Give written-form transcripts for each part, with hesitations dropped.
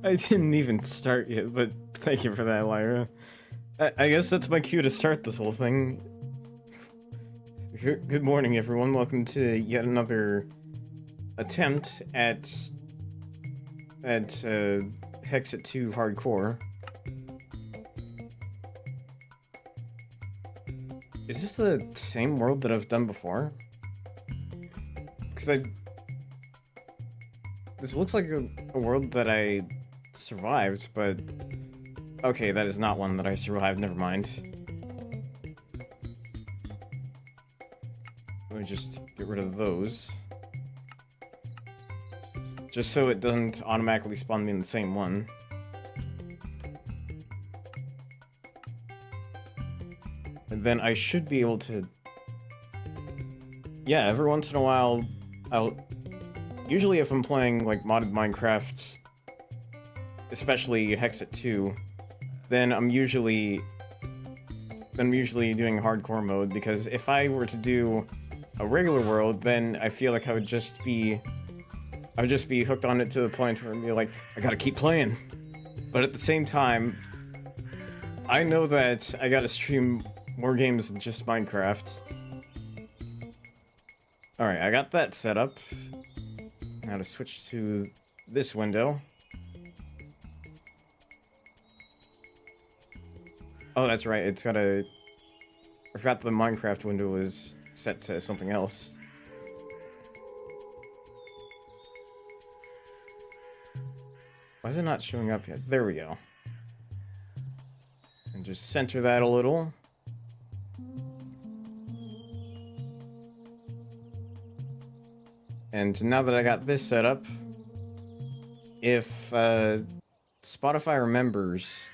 I didn't even start yet, but thank you for that, Lyra. I guess that's my cue to start this whole thing. Good morning, everyone. Welcome to yet another attempt at Hexxit II Hardcore. Is this the same world that I've done before? Because this looks like a world that I survived, but... Okay, that is not one that I survived, never mind. Let me just get rid of those. Just so it doesn't automatically spawn me in the same one. And then I should be able to... Yeah, every once in a while, usually if I'm playing, like, modded Minecraft, especially Hexxit 2, then I'm usually doing hardcore mode, because if I were to do a regular world, then I feel like I would just be hooked on it to the point where I'd be like, I gotta keep playing. But at the same time, I know that I gotta stream more games than just Minecraft. Alright, I got that set up. Now to switch to this window. Oh, that's right, it's got a... I forgot the Minecraft window was set to something else. Why is it not showing up yet? There we go. And just center that a little. And now that I got this set up, if Spotify remembers,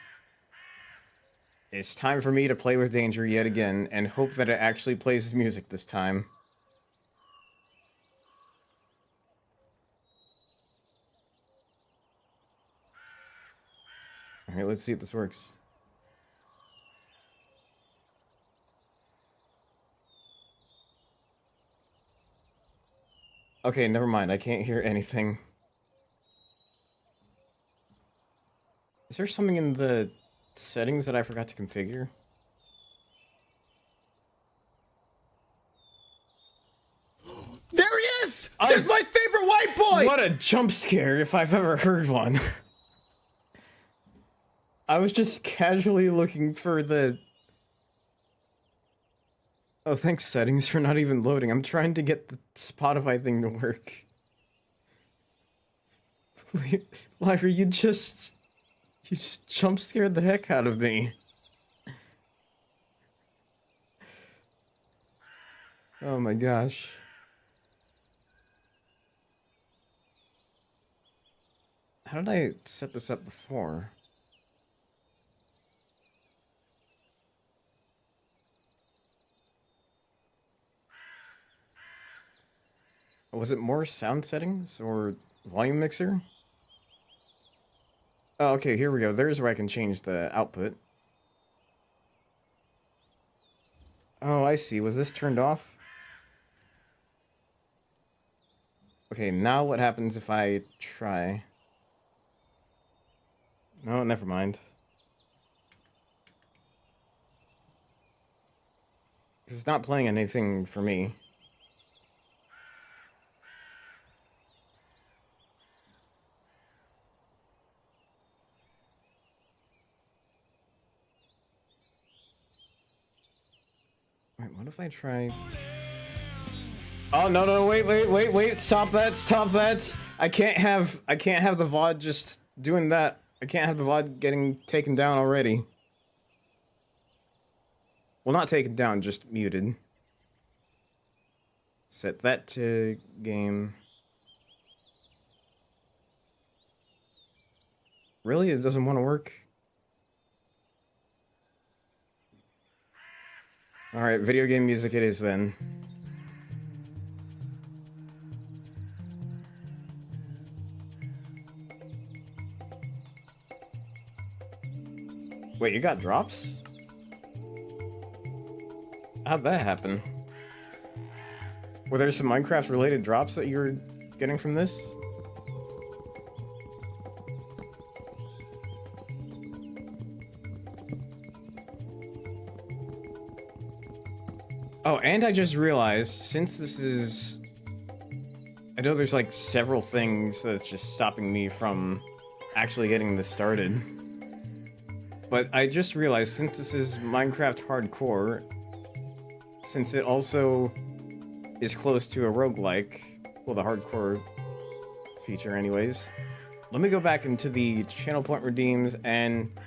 it's time for me to play with danger yet again, and hope that it actually plays music this time. Alright, let's see if this works. Okay, never mind, I can't hear anything. Is there something in the settings that I forgot to configure? There he is! There's my favorite white boy! What a jump scare, if I've ever heard one. I was just casually looking for the... Oh, thanks, settings, for not even loading. I'm trying to get the Spotify thing to work. Lyra, you just jump scared the heck out of me. Oh my gosh. How did I set this up before? Was it more sound settings or volume mixer? Oh, okay, here we go. There's where I can change the output. Oh, I see. Was this turned off? Okay, now what happens if I try? No, never mind. It's not playing anything for me. Wait, what if I try... Oh, no, wait, stop that. I can't have the VOD just doing that. I can't have the VOD getting taken down already. Well, not taken down, just muted. Set that to game. Really? It doesn't want to work? Alright, video game music it is then. Wait, you got drops? How'd that happen? Were there some Minecraft related drops that you were getting from this? Oh, and I just realized, since this is... I know there's like several things that's just stopping me from actually getting this started. But I just realized, since this is Minecraft Hardcore, since it also is close to a roguelike, well, the hardcore feature anyways, let me go back into the channel point redeems, and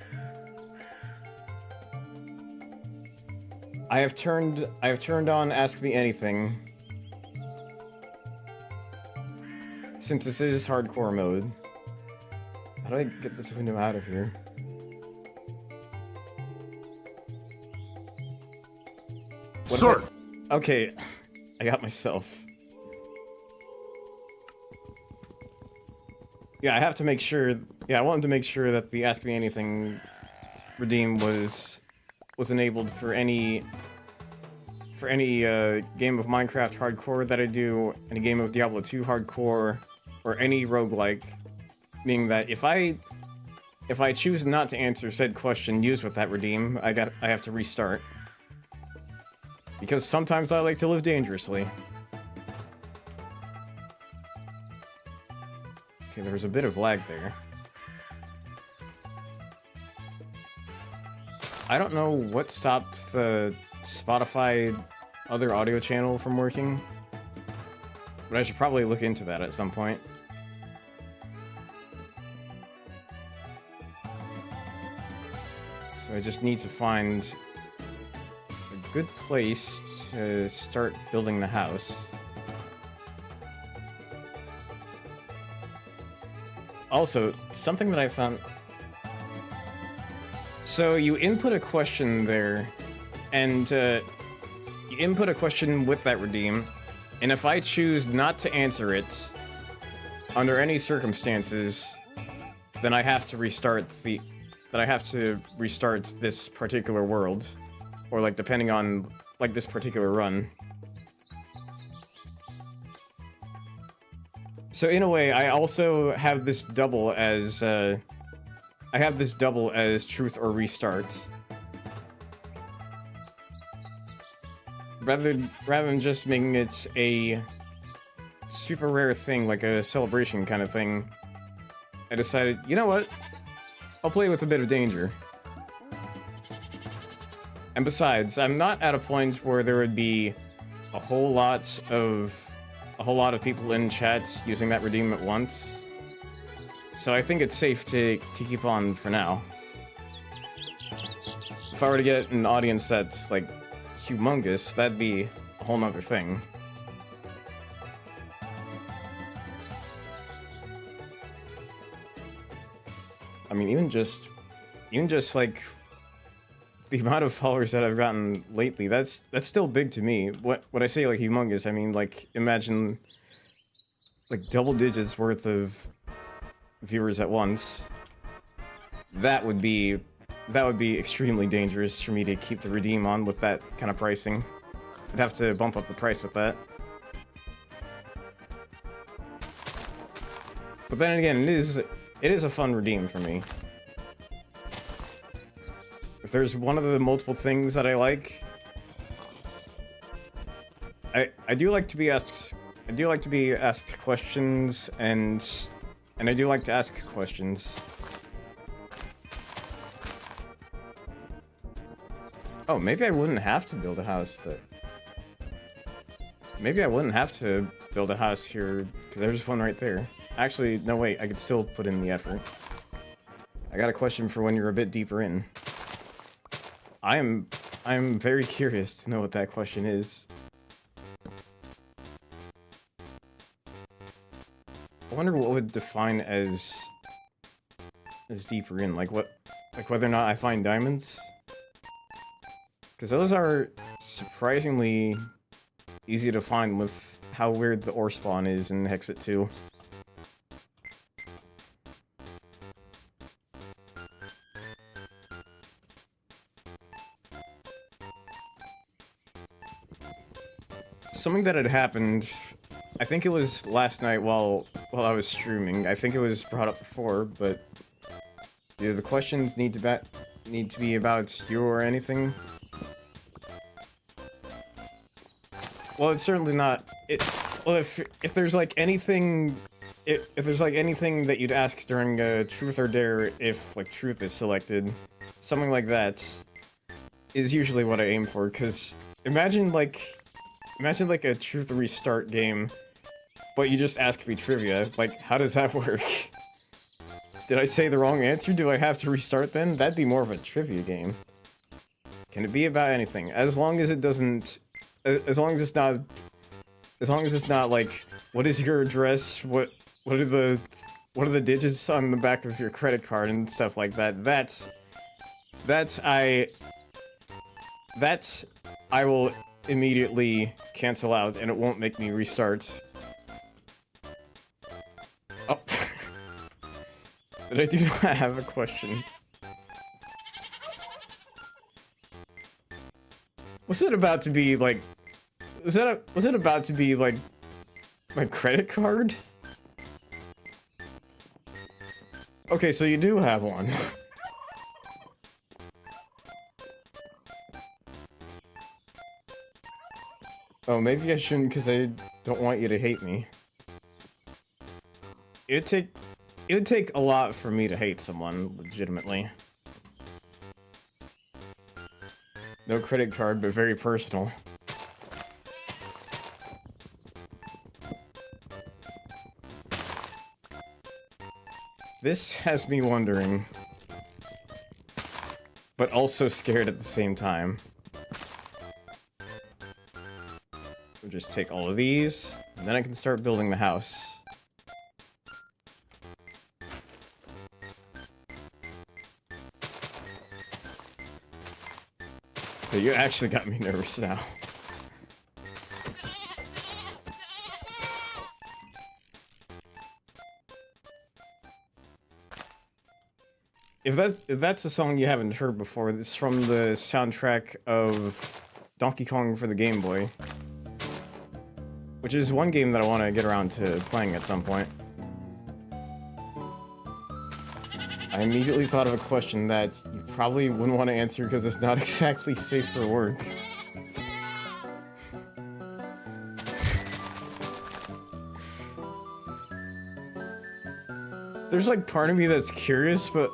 I have turned on Ask Me Anything, since this is hardcore mode. How do I get this window out of here? Sir! Okay, I got myself. Yeah, I have to make sure... Yeah, I wanted to make sure that the Ask Me Anything redeem was enabled for any game of Minecraft Hardcore that I do, any game of Diablo 2 Hardcore, or any roguelike. Meaning that if I choose not to answer said question used with that redeem, I have to restart. Because sometimes I like to live dangerously. Okay, there was a bit of lag there. I don't know what stopped the Spotify other audio channel from working, but I should probably look into that at some point. So I just need to find a good place to start building the house. Also, something that I found... So you input a question there, and you input a question with that redeem, and if I choose not to answer it, under any circumstances, then I have to restart this particular world. Or, like, depending on, like, this particular run. So, in a way, I also have this double as, truth or restart. Rather than just making it a super rare thing, like a celebration kind of thing, I decided, you know what? I'll play with a bit of danger. And besides, I'm not at a point where there would be a whole lot of people in chat using that redeem at once. So I think it's safe to keep on for now. If I were to get an audience that's like humongous, that'd be a whole nother thing. I mean, even just like the amount of followers that I've gotten lately, that's still big to me. When I say like humongous, I mean like imagine like double digits worth of viewers at once. That would be extremely dangerous for me to keep the redeem on with that kind of pricing. I'd have to bump up the price with that. But then again, it is a fun redeem for me. If there's one of the multiple things that I like, I do like to be asked questions, and I do like to ask questions. Oh, maybe I wouldn't have to build a house Maybe I wouldn't have to build a house here, because there's one right there. Actually, no wait, I could still put in the effort. I got a question for when you're a bit deeper in. I'm very curious to know what that question is. I wonder what would define as deeper in, like whether or not I find diamonds? Because those are surprisingly easy to find with how weird the ore spawn is in Hexxit 2. Something that had happened, I think it was last night while I was streaming. I think it was brought up before, but do the questions need to be about you or anything? Well, it's certainly not. Well, if there's like anything, if there's like anything that you'd ask during a truth or dare, if like truth is selected, something like that is usually what I aim for. Cause imagine like a truth restart game, but you just ask me trivia. Like, how does that work? Did I say the wrong answer? Do I have to restart then? That'd be more of a trivia game. Can it be about anything? As long as it doesn't, as long as it's not like, what is your address? What are the digits on the back of your credit card and stuff like that? That I will immediately cancel out, and it won't make me restart. Oh. But I do not have a question. Was it about to be like... Was it about to be like... my credit card? Okay, so you do have one. Oh, maybe I shouldn't because I don't want you to hate me. It would take a lot for me to hate someone, legitimately. No credit card, but very personal. This has me wondering, but also scared at the same time. We'll just take all of these, and then I can start building the house. So you actually got me nervous now. If that's a song you haven't heard before, this is from the soundtrack of Donkey Kong for the Game Boy. Which is one game that I want to get around to playing at some point. I immediately thought of a question that you probably wouldn't want to answer because it's not exactly safe for work. There's like part of me that's curious, but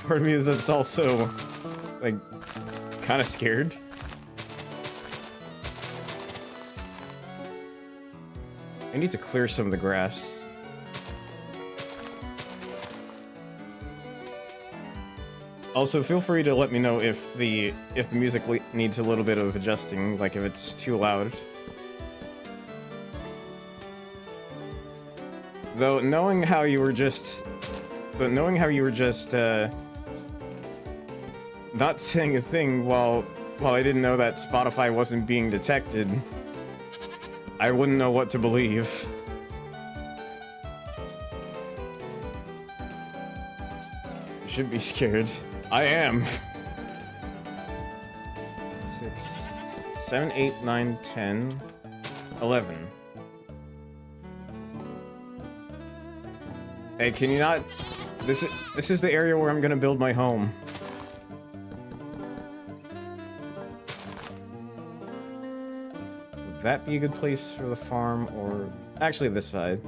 part of me is that's also like kind of scared. I need to clear some of the grass. Also, feel free to let me know if the music needs a little bit of adjusting, like if it's too loud. Though knowing how you were just not saying a thing while I didn't know that Spotify wasn't being detected, I wouldn't know what to believe. You should be scared. I am. 6, 7, 8, 9, 10, 11. Hey, can you not? This is the area where I'm gonna build my home. Would that be a good place for the farm, or actually this side?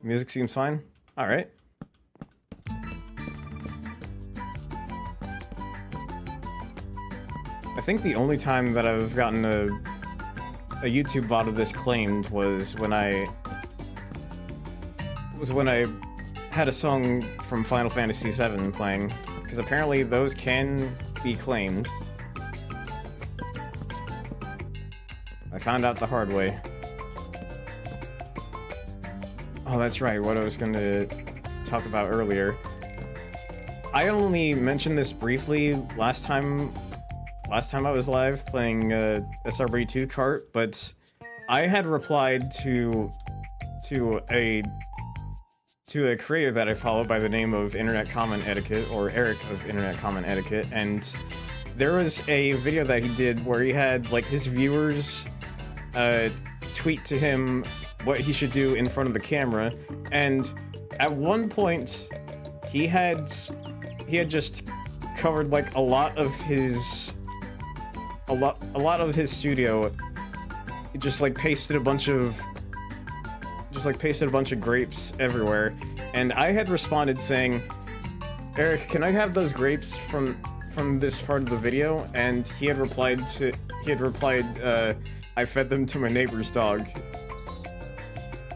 Music seems fine. All right. I think the only time that I've gotten a YouTube VOD of this claimed was when I had a song from Final Fantasy VII playing, because apparently those can be claimed. I found out the hard way. Oh, that's right, what I was going to talk about earlier. I only mentioned this briefly last time I was live playing SRB 2 Kart, but I had replied to a creator that I follow by the name of Internet Comment Etiquette, or Eric of Internet Comment Etiquette, and there was a video that he did where he had like his viewers tweet to him what he should do in front of the camera, and at one point he had just covered like a lot of his studio. He just like pasted a bunch of grapes everywhere, and I had responded saying, "Eric, can I have those grapes from this part of the video?" And he had replied, "I fed them to my neighbor's dog."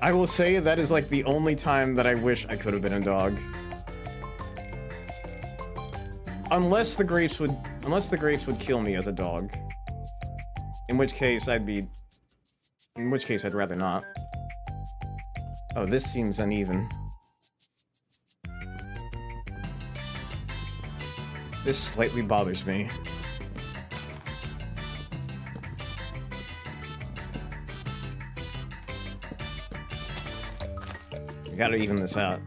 I will say that is like the only time that I wish I could have been a dog. Unless the grapes would kill me as a dog. In which case I'd rather not. Oh, this seems uneven. This slightly bothers me. I gotta even this out.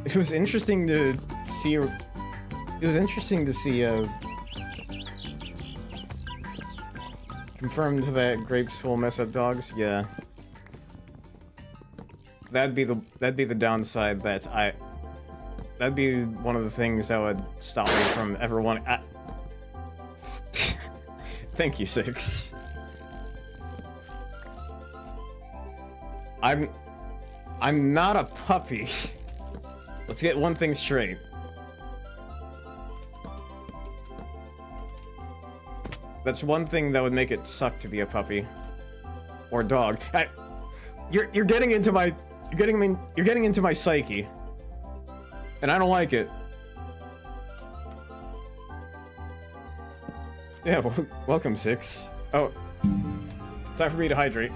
It was interesting to see. Confirmed that grapes will mess up dogs. Yeah. That'd be the downside. That'd be one of the things that would stop me from ever wanting. Thank you, Six. I'm not a puppy. Let's get one thing straight. That's one thing that would make it suck to be a puppy or dog. You're getting into my psyche, and I don't like it. Yeah, well, welcome, Six. Oh, time for me to hydrate.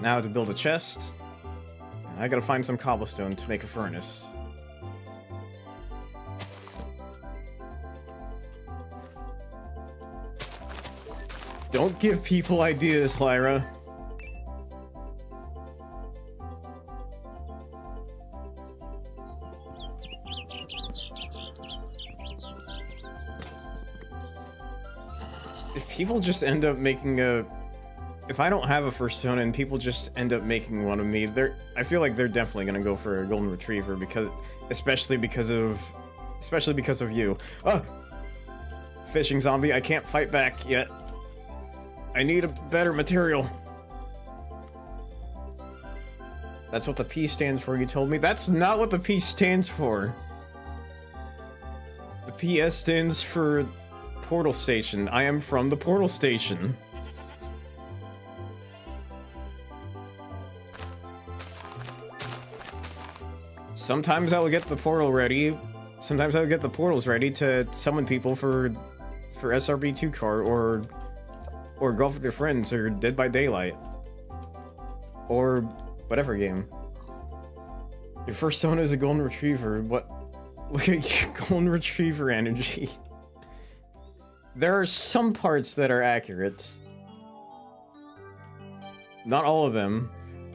Now to build a chest, I gotta find some cobblestone to make a furnace. Don't give people ideas, Lyra. If people just end up making if I don't have a fursona and people just end up making one of me, I feel like they're definitely gonna go for a golden retriever especially because of you. Oh! Fishing zombie, I can't fight back yet. I need a better material. That's what the P stands for, you told me? That's not what the P stands for. The PS stands for Portal Station. I am from the Portal Station. Sometimes I will get the portal ready. Sometimes I will get the portals ready to summon people for SRB2 car or Golf with Your Friends or Dead by Daylight or whatever game. Your fursona is a golden retriever. What? Look at your golden retriever energy. There are some parts that are accurate. Not all of them.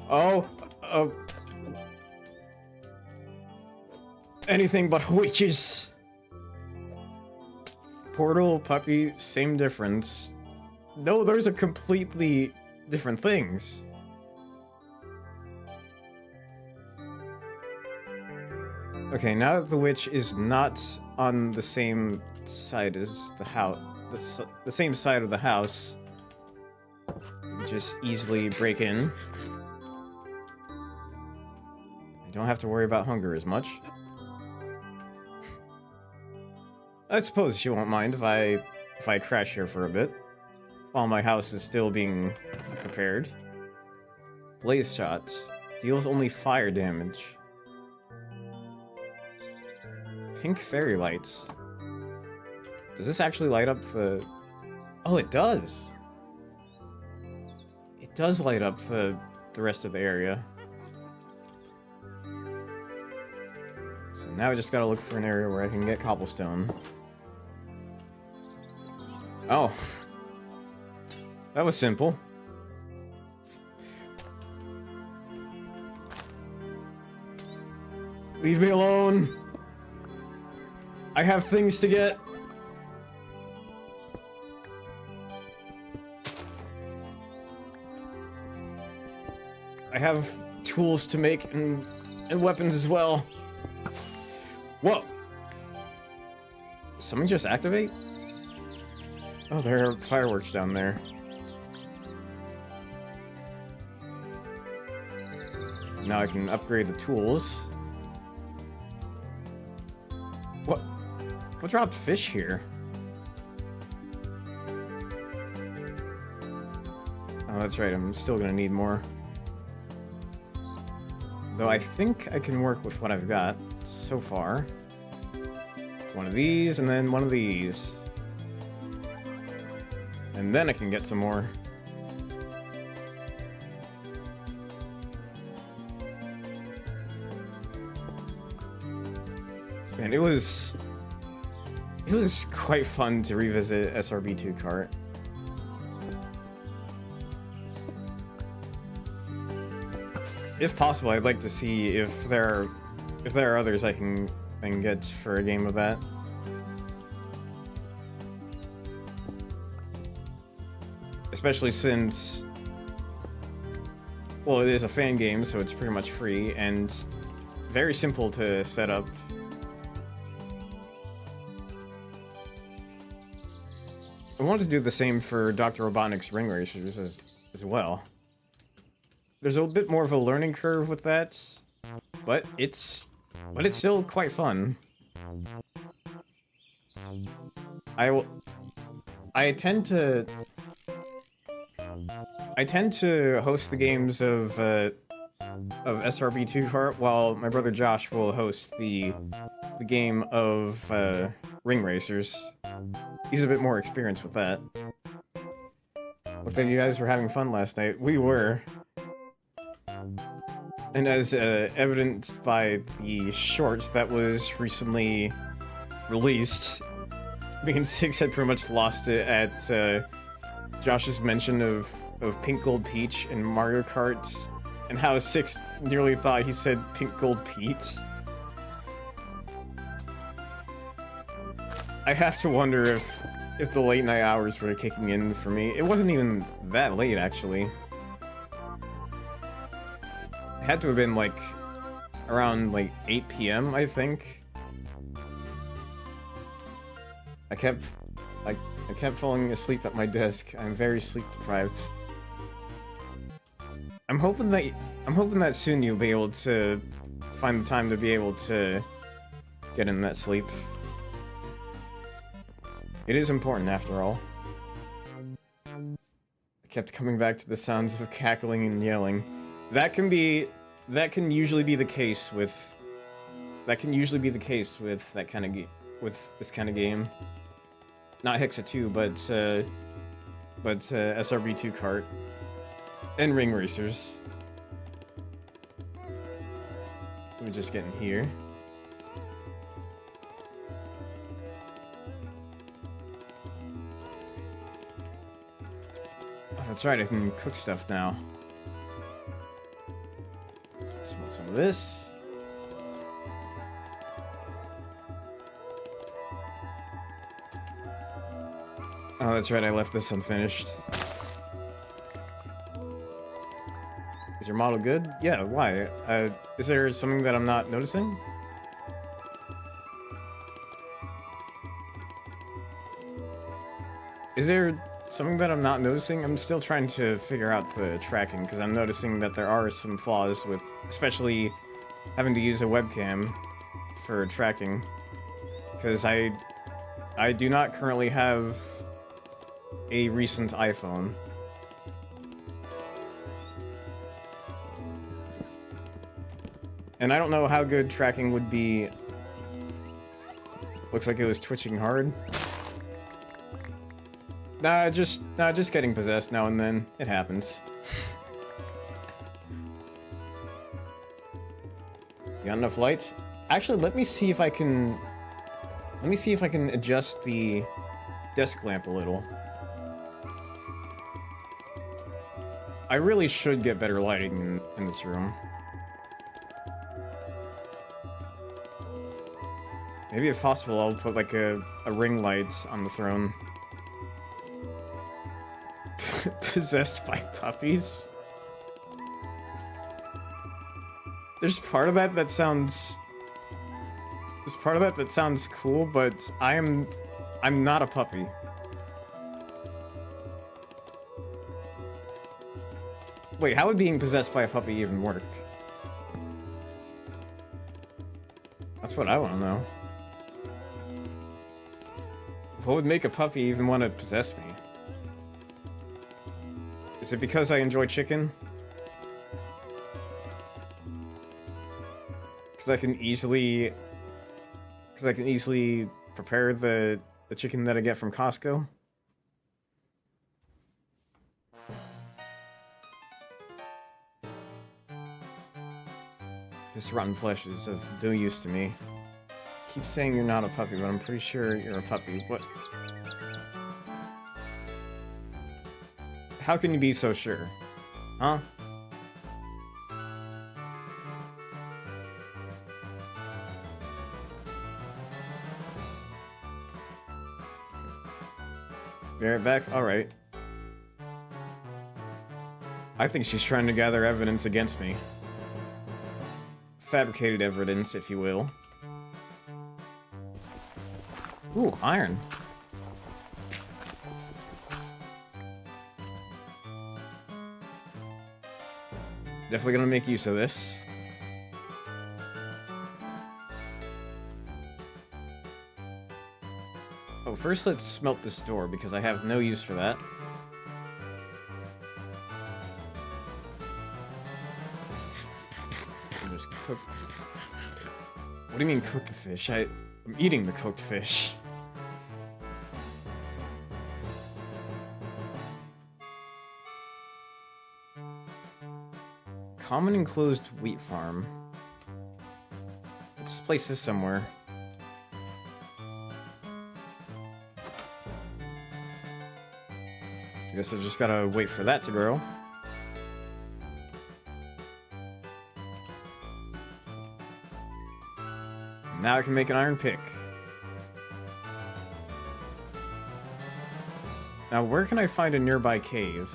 Oh, anything but witches. Portal, puppy, same difference. No, those are completely different things. Okay, now that the witch is not on the same side as the house, the same side of the house, just easily break in. I don't have to worry about hunger as much. I suppose she won't mind if I crash here for a bit, while my house is still being prepared. Blaze shot deals only fire damage. Pink fairy lights. Does this actually light up the... Oh, it does! It does light up the rest of the area. So now I just gotta look for an area where I can get cobblestone. Oh. That was simple. Leave me alone! I have things to get. have tools to make and weapons as well. Whoa! Something just activate? Oh, there are fireworks down there. Now I can upgrade the tools. What dropped fish here? Oh, that's right, I'm still gonna need more. Though I think I can work with what I've got so far. One of these, and then one of these. And then I can get some more. And it was quite fun to revisit SRB2 Cart. If possible, I'd like to see if there are others I can get for a game of that. Especially since, well, it is a fan game, so it's pretty much free and very simple to set up. I want to do the same for Dr. Robotnik's Ring Racers as well. There's a bit more of a learning curve with that, but it's still quite fun. I tend to host the games of SRB2 Cart, while my brother Josh will host the game of Ring Racers. He's a bit more experienced with that. Looks like you guys were having fun last night. We were. And as evidenced by the short that was recently released, me and Six had pretty much lost it at Josh's mention of Pink Gold Peach and Mario Kart, and how Six nearly thought he said Pink Gold Pete. I have to wonder if the late night hours were kicking in for me. It wasn't even that late, actually. It had to have been like around like 8 p.m. I think. I kept falling asleep at my desk. I'm very sleep deprived. I'm hoping that soon you'll be able to find the time to be able to get in that sleep. It is important after all. I kept coming back to the sounds of cackling and yelling. That can usually be the case with that kind of with this kind of game. Not Hexxit 2, but SRB2 Cart and Ring Racers. Let me just get in here. Oh, that's right, I can cook stuff now. Want some of this. Oh, that's right, I left this unfinished. Is your model good? Yeah, why? Is there something that I'm not noticing? Is there something that I'm not noticing? I'm still trying to figure out the tracking, because I'm noticing that there are some flaws with, especially having to use a webcam for tracking. Because I do not currently have a recent iPhone. And I don't know how good tracking would be. Looks like it was twitching hard. Nah, just getting possessed now and then. It happens. You got enough lights? Actually, let me see if I can adjust the desk lamp a little. I really should get better lighting in this room. Maybe if possible, I'll put like a ring light on the throne. Possessed by puppies? There's part of that that sounds... There's part of that that sounds cool, but I'm not a puppy. Wait, how would being possessed by a puppy even work? That's what I want to know. What would make a puppy even want to possess me? Is it because I enjoy chicken? Because I can easily prepare the chicken that I get from Costco? This rotten flesh is of no use to me. Keep saying you're not a puppy, but I'm pretty sure you're a puppy. What? How can you be so sure? Huh? Be right back? Alright. I think she's trying to gather evidence against me. Fabricated evidence, if you will. Ooh, iron. Definitely gonna make use of this. Oh, first let's smelt this door, because I have no use for that. Just cook... What do you mean cook the fish? I'm eating the cooked fish. Common enclosed wheat farm. Let's place this somewhere. I guess I just gotta wait for that to grow. Now I can make an iron pick. Now where can I find a nearby cave?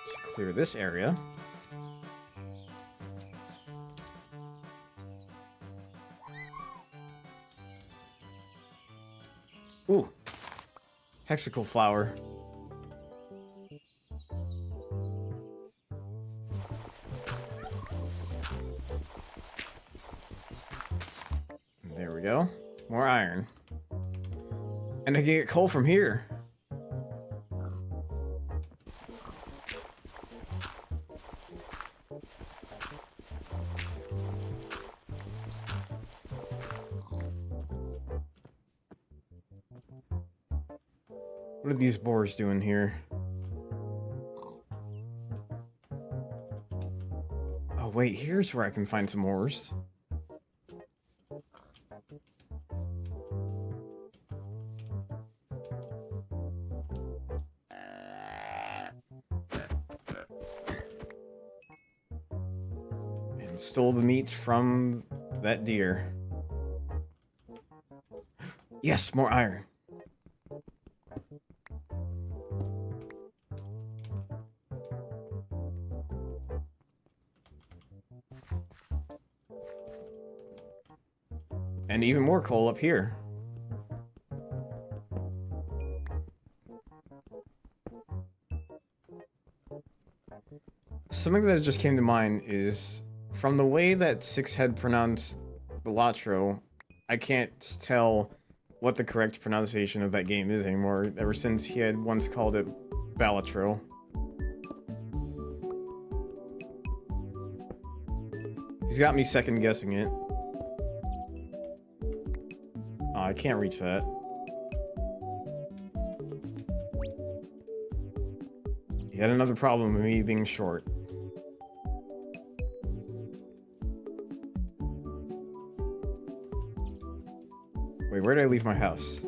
Let's clear this area. Ooh. Hexacle flower. There we go. More iron. And I can get coal from here. What are these boars doing here? Oh wait, here's where I can find some ores. And stole the meat from that deer. Yes, more iron. And even more coal up here. Something that just came to mind is, from the way that Sixhead pronounced Balatro, I can't tell what the correct pronunciation of that game is anymore, ever since he had once called it Balatro. He's got me second guessing it. Oh, I can't reach that. Yet another problem with me being short. Wait, where did I leave my house?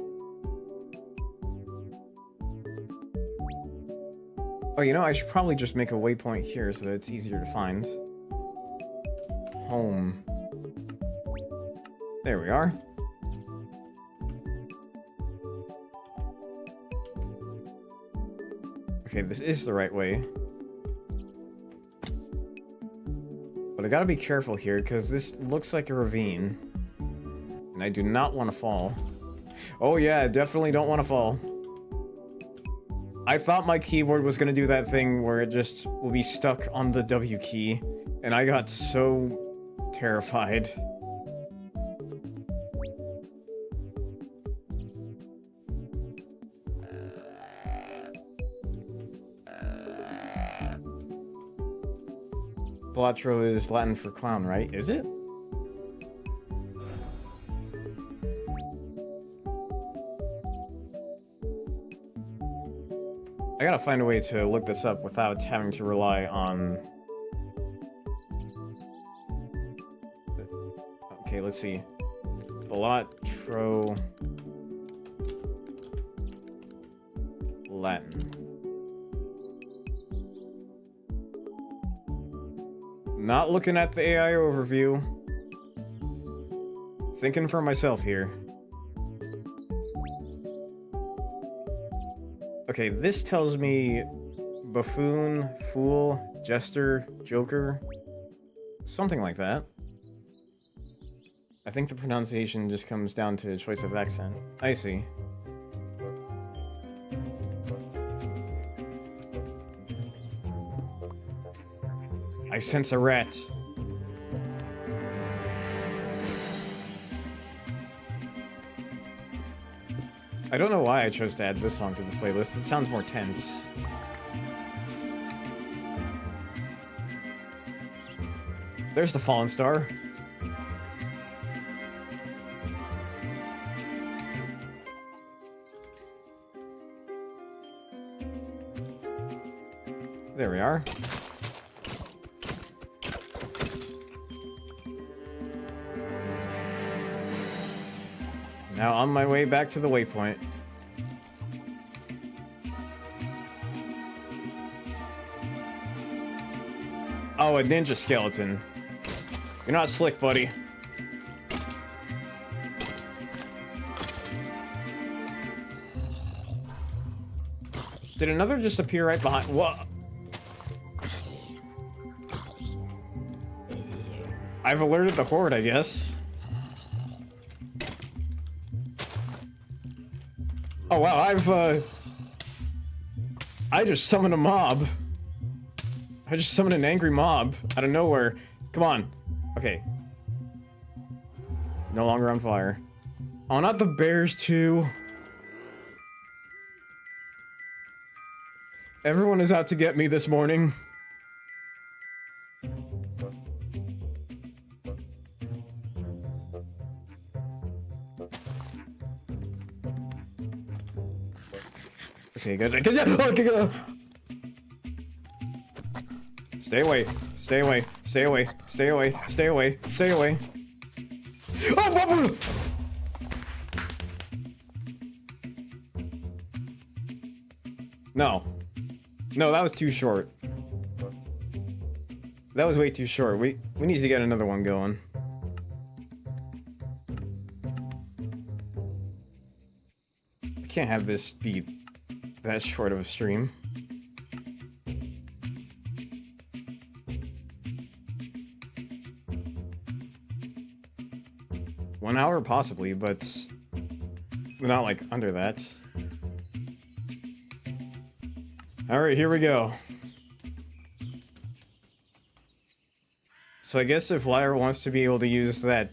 Oh, you know, I should probably just make a waypoint here so that it's easier to find. Home. There we are. Okay, this is the right way. But I gotta be careful here, because this looks like a ravine. And I do not want to fall. Oh yeah, I definitely don't want to fall. I thought my keyboard was gonna do that thing where it just will be stuck on the W key. And I got so terrified. Balatro is Latin for clown, right? Is it? I gotta find a way to look this up without having to rely on... Okay, let's see. Balatro... Latin. Not looking at the AI overview. Thinking for myself here. Okay, this tells me buffoon, fool, jester, joker. Something like that. I think the pronunciation just comes down to choice of accent. I see. I sense a rat. I don't know why I chose to add this song to the playlist. It sounds more tense. There's the fallen star. There we are. Now on my way back to the waypoint. Oh, a ninja skeleton. You're not slick, buddy. Did another just appear right behind? What? I've alerted the horde, I guess. Oh wow, I just summoned a mob. I just summoned an angry mob out of nowhere. Come on. Okay. No longer on fire. Oh, not the bears too. Everyone is out to get me this morning. Okay, good. Okay, good. Stay away. Stay away. Stay away. Stay away. Stay away. Stay away. Oh, no. No, that was too short. That was way too short. We need to get another one going. I can't have this be that short of a stream. One hour possibly, but not like under that. Alright, here we go. So I guess if Lyra wants to be able to use that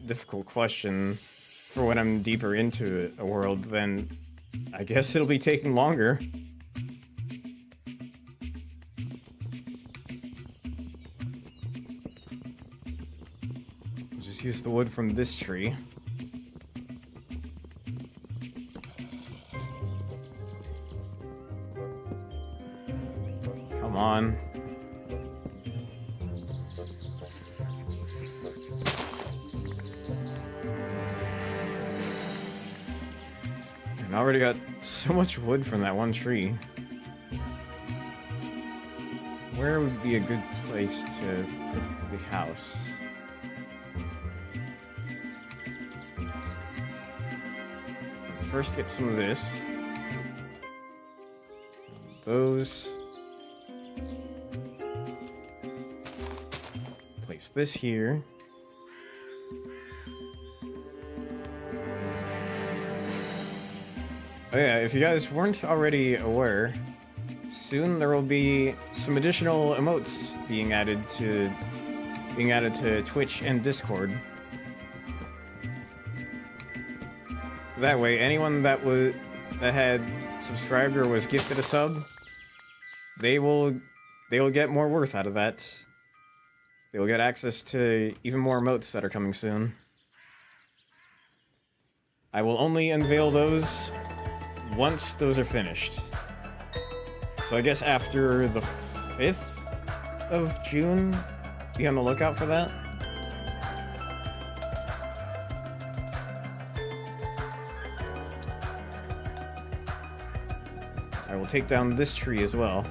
difficult question for when I'm deeper into a world, then I guess it'll be taking longer. Just use the wood from this tree. Come on. I already got so much wood from that one tree. Where would be a good place to put the house? First get some of this. those. Place this here. Oh yeah, if you guys weren't already aware, soon there will be some additional emotes being added to Twitch and Discord. That way, anyone that had subscribed or was gifted a sub, they will get more worth out of that. They will get access to even more emotes that are coming soon. I will only unveil those once those are finished. So I guess after the 5th of June, be on the lookout for that. I will take down this tree as well.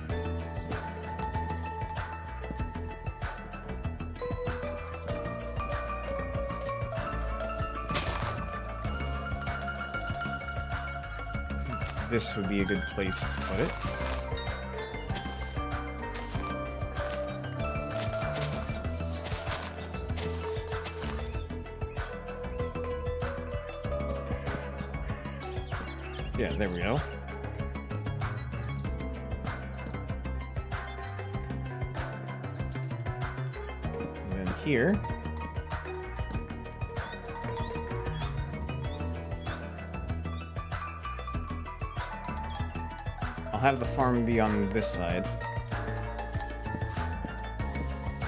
This would be a good place to put it. Yeah, there we go. And then here. I'll have the farm be on this side.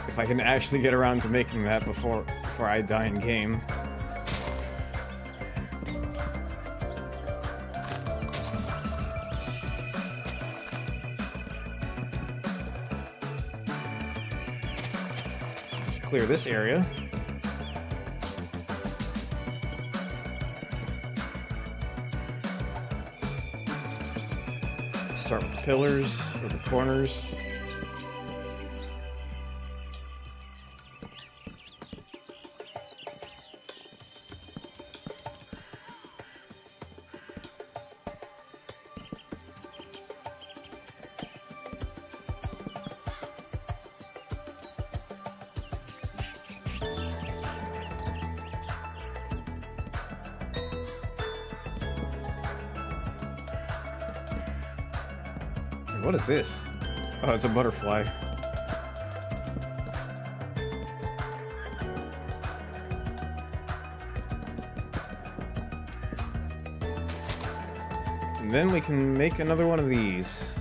If I can actually get around to making that before I die in game. Just clear this area. Start with the pillars or the corners. What is this? Oh, it's a butterfly. And then we can make another one of these.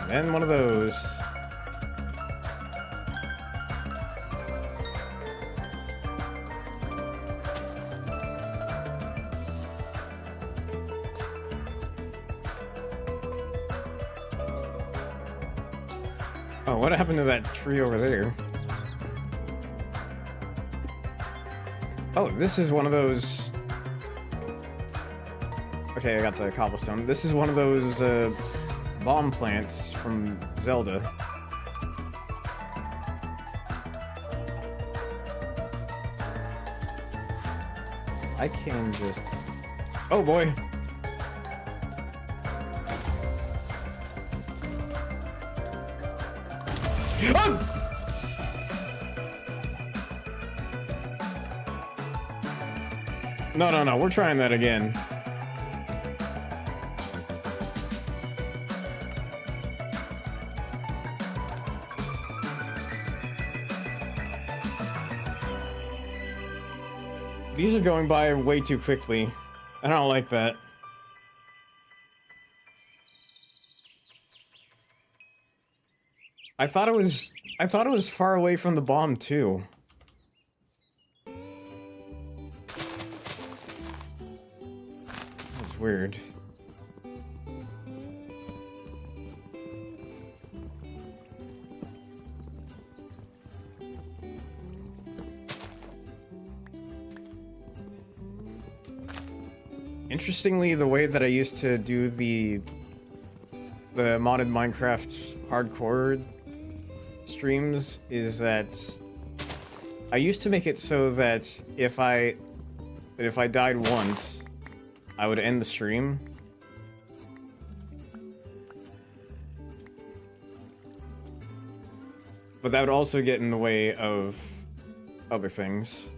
And then one of those. Oh, what happened to that tree over there? Oh, this is one of those... Okay, I got the cobblestone. This is one of those bomb plants from Zelda. I can just... Oh boy! Oh! No, we're trying that again. These are going by way too quickly. I don't like that. I thought it was far away from the bomb too. That's weird. Interestingly, the way that I used to do the modded Minecraft hardcore streams is that I used to make it so that if I died once, I would end the stream. But that would also get in the way of other things.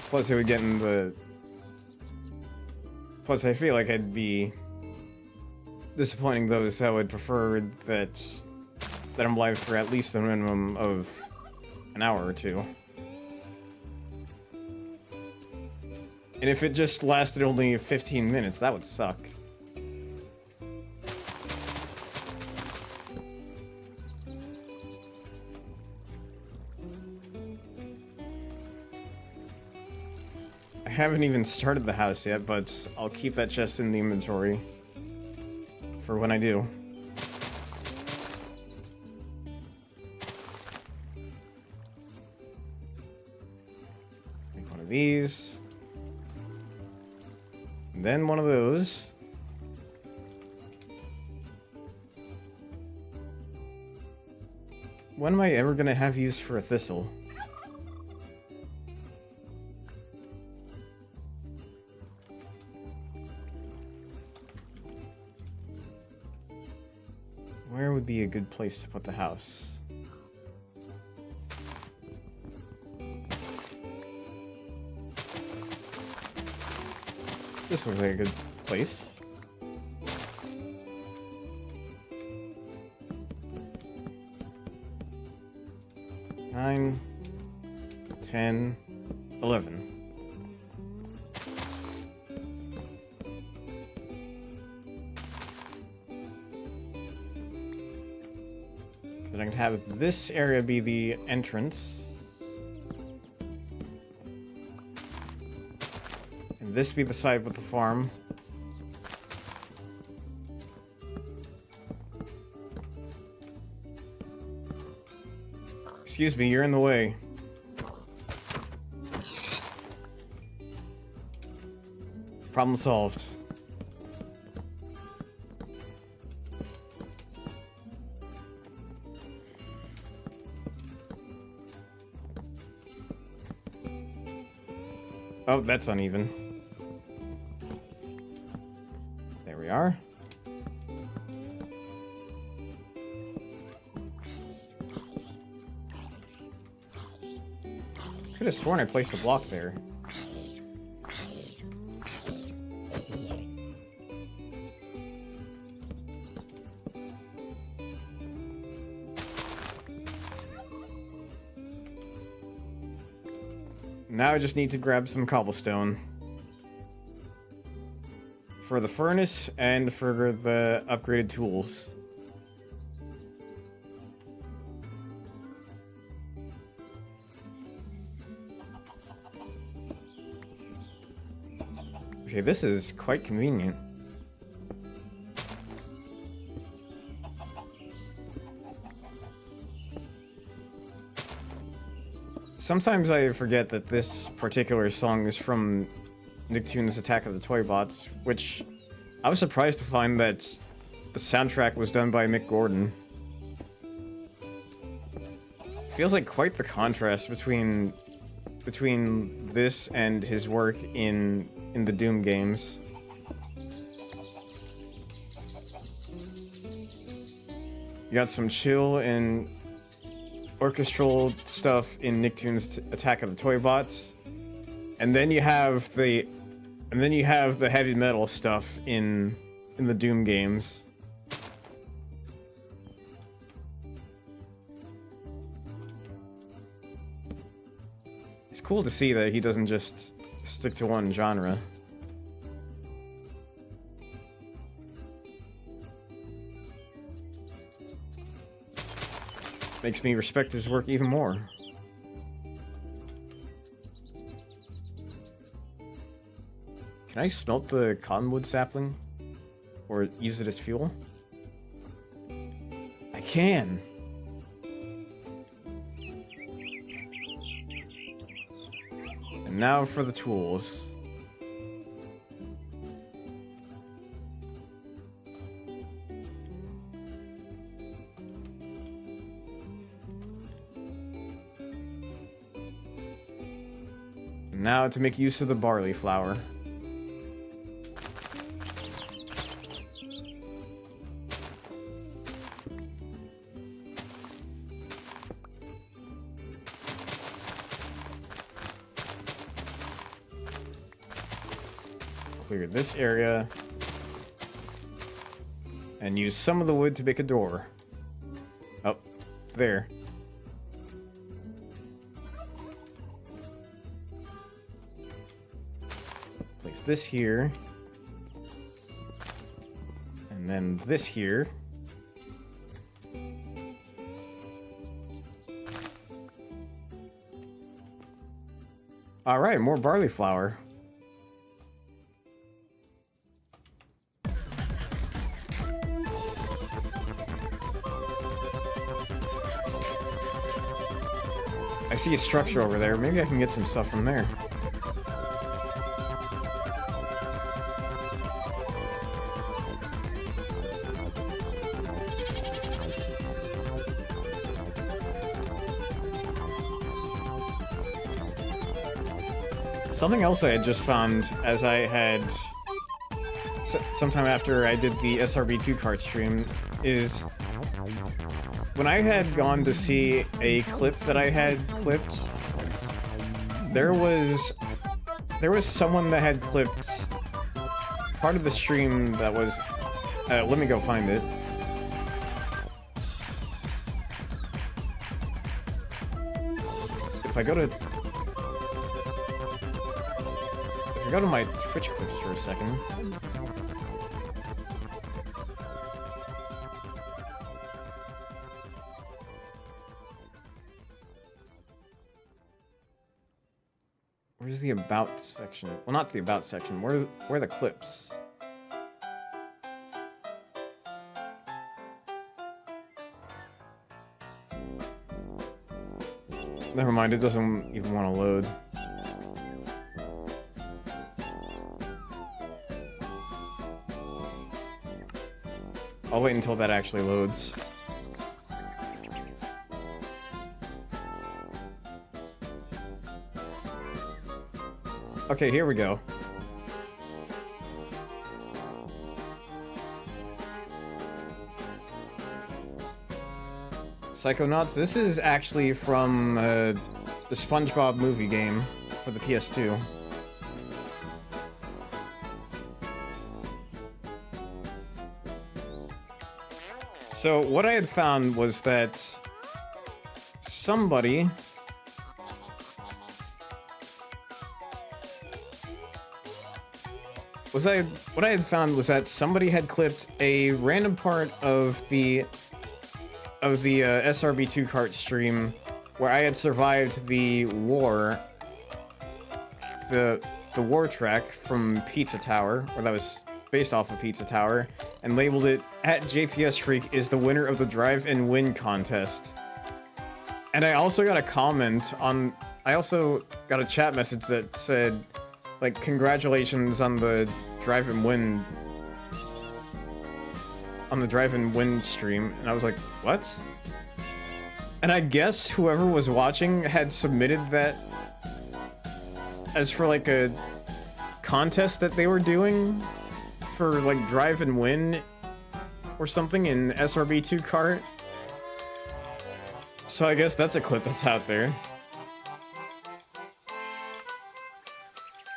Plus it would get in the... Plus I feel like I'd be disappointing those that would prefer that I'm live for at least a minimum of an hour or two. And if it just lasted only 15 minutes, that would suck. I haven't even started the house yet, but I'll keep that chest in the inventory for when I do. Make one of these. And then one of those. When am I ever gonna have use for a thistle? Where would be a good place to put the house? This looks like a good place. Nine, 10, 11. Then I can have this area be the entrance. And this be the side with the farm. Excuse me, you're in the way. Problem solved. Oh, that's uneven. There we are. Could have sworn I placed a block there. Now I just need to grab some cobblestone for the furnace and for the upgraded tools. Okay, this is quite convenient. Sometimes I forget that this particular song is from Nicktoons' Attack of the Toy Bots, which I was surprised to find that the soundtrack was done by Mick Gordon. Feels like quite the contrast between this and his work in the Doom games. You got some chill and orchestral stuff in Nicktoons' Attack of the Toy Bots, and then you have the heavy metal stuff in the Doom games. It's cool to see that he doesn't just stick to one genre. Makes me respect his work even more. Can I smelt the cottonwood sapling? Or use it as fuel? I can! And now for the tools. Now to make use of the barley flour. Clear this area. And use some of the wood to make a door. Oh, there. Place this here. And then this here. Alright, more barley flour. I see a structure over there. Maybe I can get some stuff from there. Something else I had just found as I had sometime after I did the SRB2 cart stream is when I had gone to see a clip that I had clipped, there was someone that had clipped part of the stream that was let me go find it. If I go to my Twitch clips for a second. Where's the about section? Well, not the about section. Where are the clips? Never mind, it doesn't even want to load. I'll wait until that actually loads. Okay, here we go. Psychonauts, this is actually from the SpongeBob movie game for the PS2. So what I had found was that somebody what I had found was that somebody had clipped a random part of the SRB2 cart stream where I had survived the war, the war track from Pizza Tower, or that was based off of Pizza Tower, and labeled it at JPS Freak is the winner of the Drive and Win contest. And I also got a comment on, I also got a chat message that said, like, congratulations on the Drive and Win, stream, and I was like, what? And I guess whoever was watching had submitted that as for like a contest that they were doing for like Drive and Win or something in SRB2 cart. So I guess that's a clip that's out there.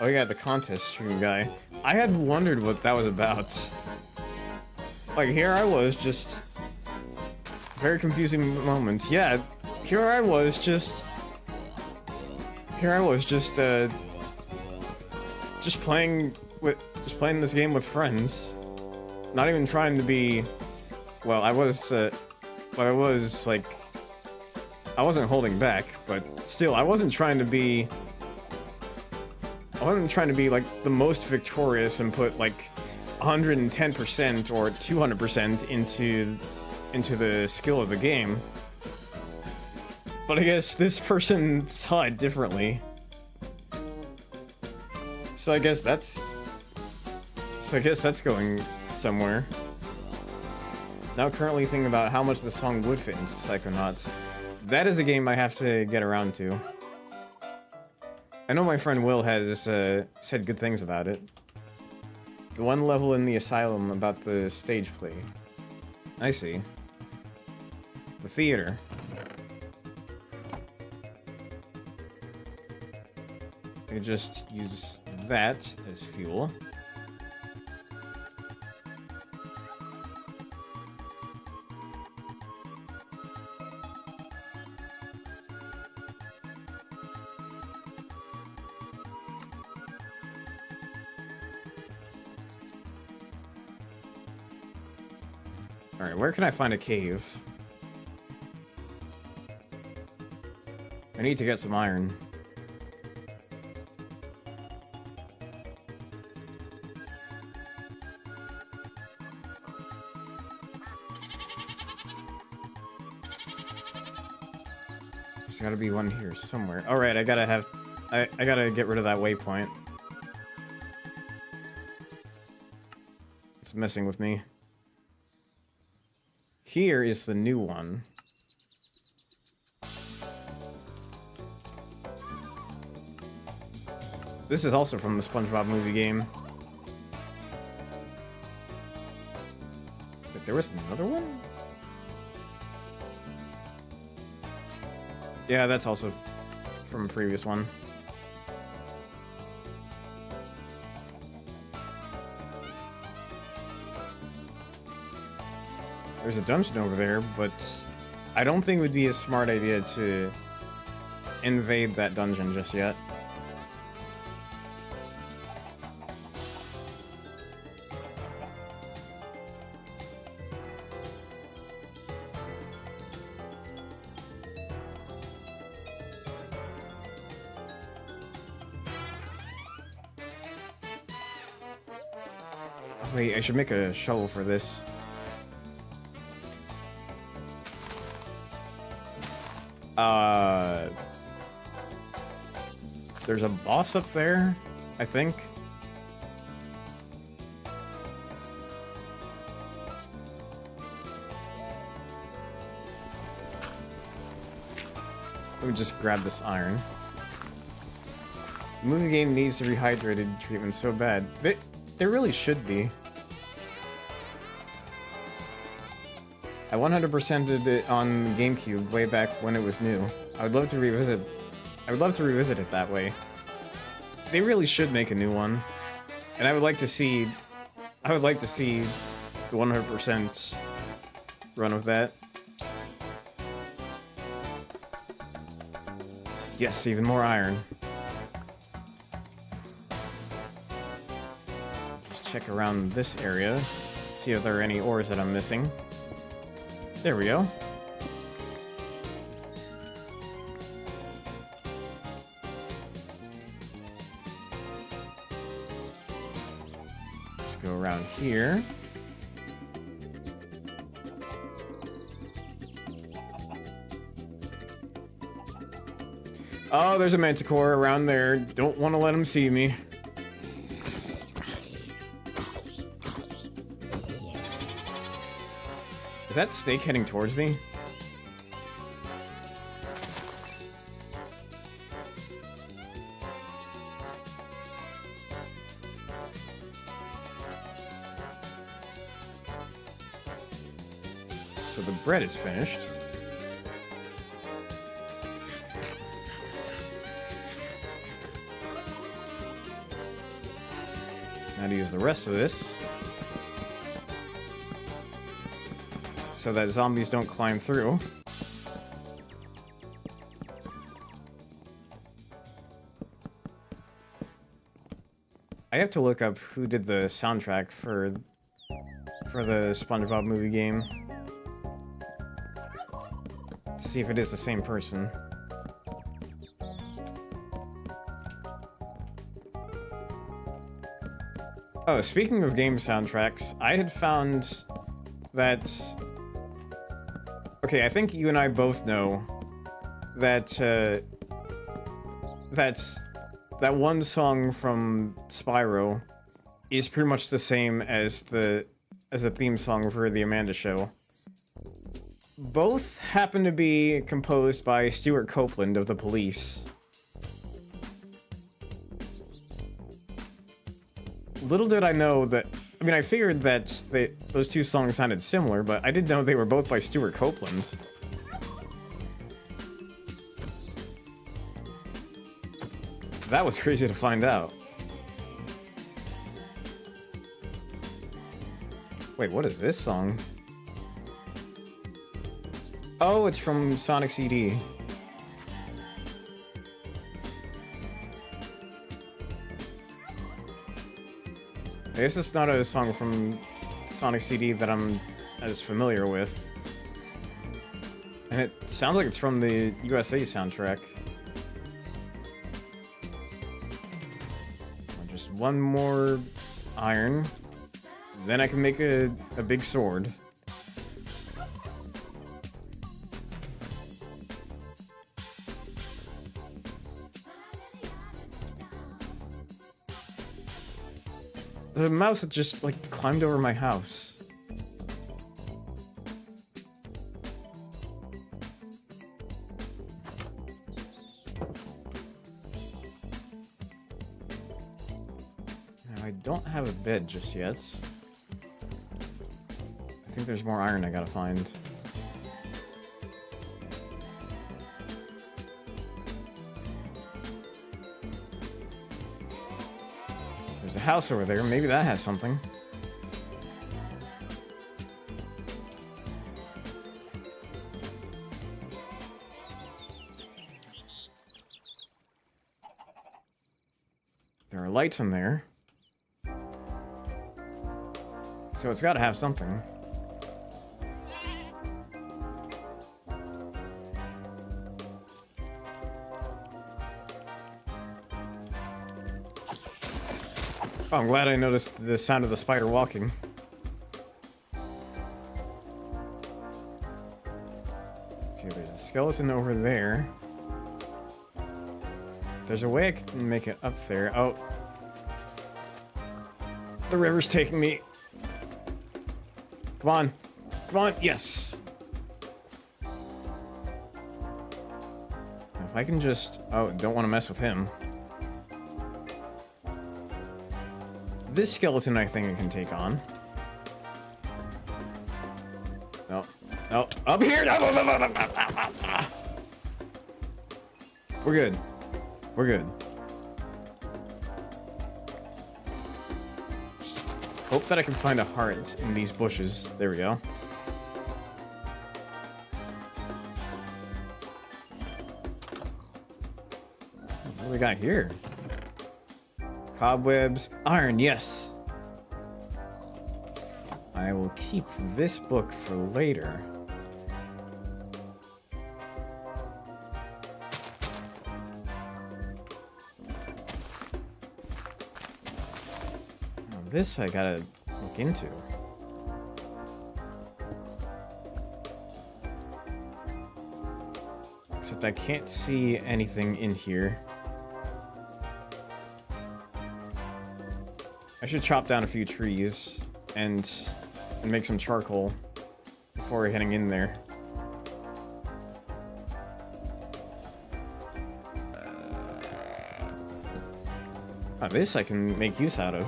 Oh yeah, the contest stream guy. I had wondered what that was about. Like, here I was, just... very confusing moment. Yeah, here I was, just playing this game with friends. Not even trying to be... Well, I was, like... I wasn't holding back, but still, I wasn't trying to be, like, the most victorious and put, like, 110% or 200% into the skill of the game. But I guess this person saw it differently. So I guess that's going somewhere. Now currently thinking about how much the song would fit into Psychonauts. That is a game I have to get around to. know my friend Will has said good things about it. The one level in the asylum about the stage play. I see. The theater. I could just use that as fuel. Alright, where can I find a cave? I need to get some iron. There's gotta be one here somewhere. Alright, I gotta get rid of that waypoint. It's messing with me. Here is the new one. This is also from the SpongeBob movie game. Wait, there was another one? Yeah, that's also from a previous one. There's a dungeon over there, but I don't think it would be a smart idea to invade that dungeon just yet. Wait, I should make a shovel for this. There's a boss up there, I think. Let me just grab this iron. The movie game needs the rehydrated treatment so bad. There really should be. I 100%ed it on GameCube way back when it was new. I would love to revisit it that way. They really should make a new one. And I would like to see the 100% run with that. Yes, even more iron. Just check around this area, see if there are any ores that I'm missing. There we go. Just go around here. Oh, there's a manticore around there. Don't want to let him see me. Is that snake heading towards me? So the bread is finished. Now to use the rest of this so that zombies don't climb through. I have to look up who did the soundtrack for the SpongeBob movie game to see if it is the same person. Oh, speaking of game soundtracks, I had found that... Okay, I think you and I both know that that one song from Spyro is pretty much the same as a theme song for the Amanda Show. Both happen to be composed by Stuart Copeland of The Police. little did I know that... I mean, I figured that those two songs sounded similar, but I didn't know they were both by Stuart Copeland. That was crazy to find out. Wait, what is this song? Oh, it's from Sonic CD. I guess it's not a song from Sonic CD that I'm as familiar with. And it sounds like it's from the USA soundtrack. Just one more iron. Then I can make a big sword. The mouse had just, like, climbed over my house. Now, I don't have a bed just yet. I think there's more iron I gotta find. There's a house over there. Maybe that has something. There are lights in there. So it's gotta have something. Oh, I'm glad I noticed the sound of the spider walking. Okay, there's a skeleton over there. There's a way I can make it up there. Oh. The river's taking me. Come on. Come on. Yes. If I can just... Oh, don't want to mess with him. This skeleton, I think I can take on. No. No. Up here! We're good. We're good. Just hope that I can find a heart in these bushes. There we go. What do we got here? Cobwebs. Iron, yes. I will keep this book for later. Now this I gotta look into. Except I can't see anything in here. I should chop down a few trees and make some charcoal before heading in there. Oh, this I can make use out of.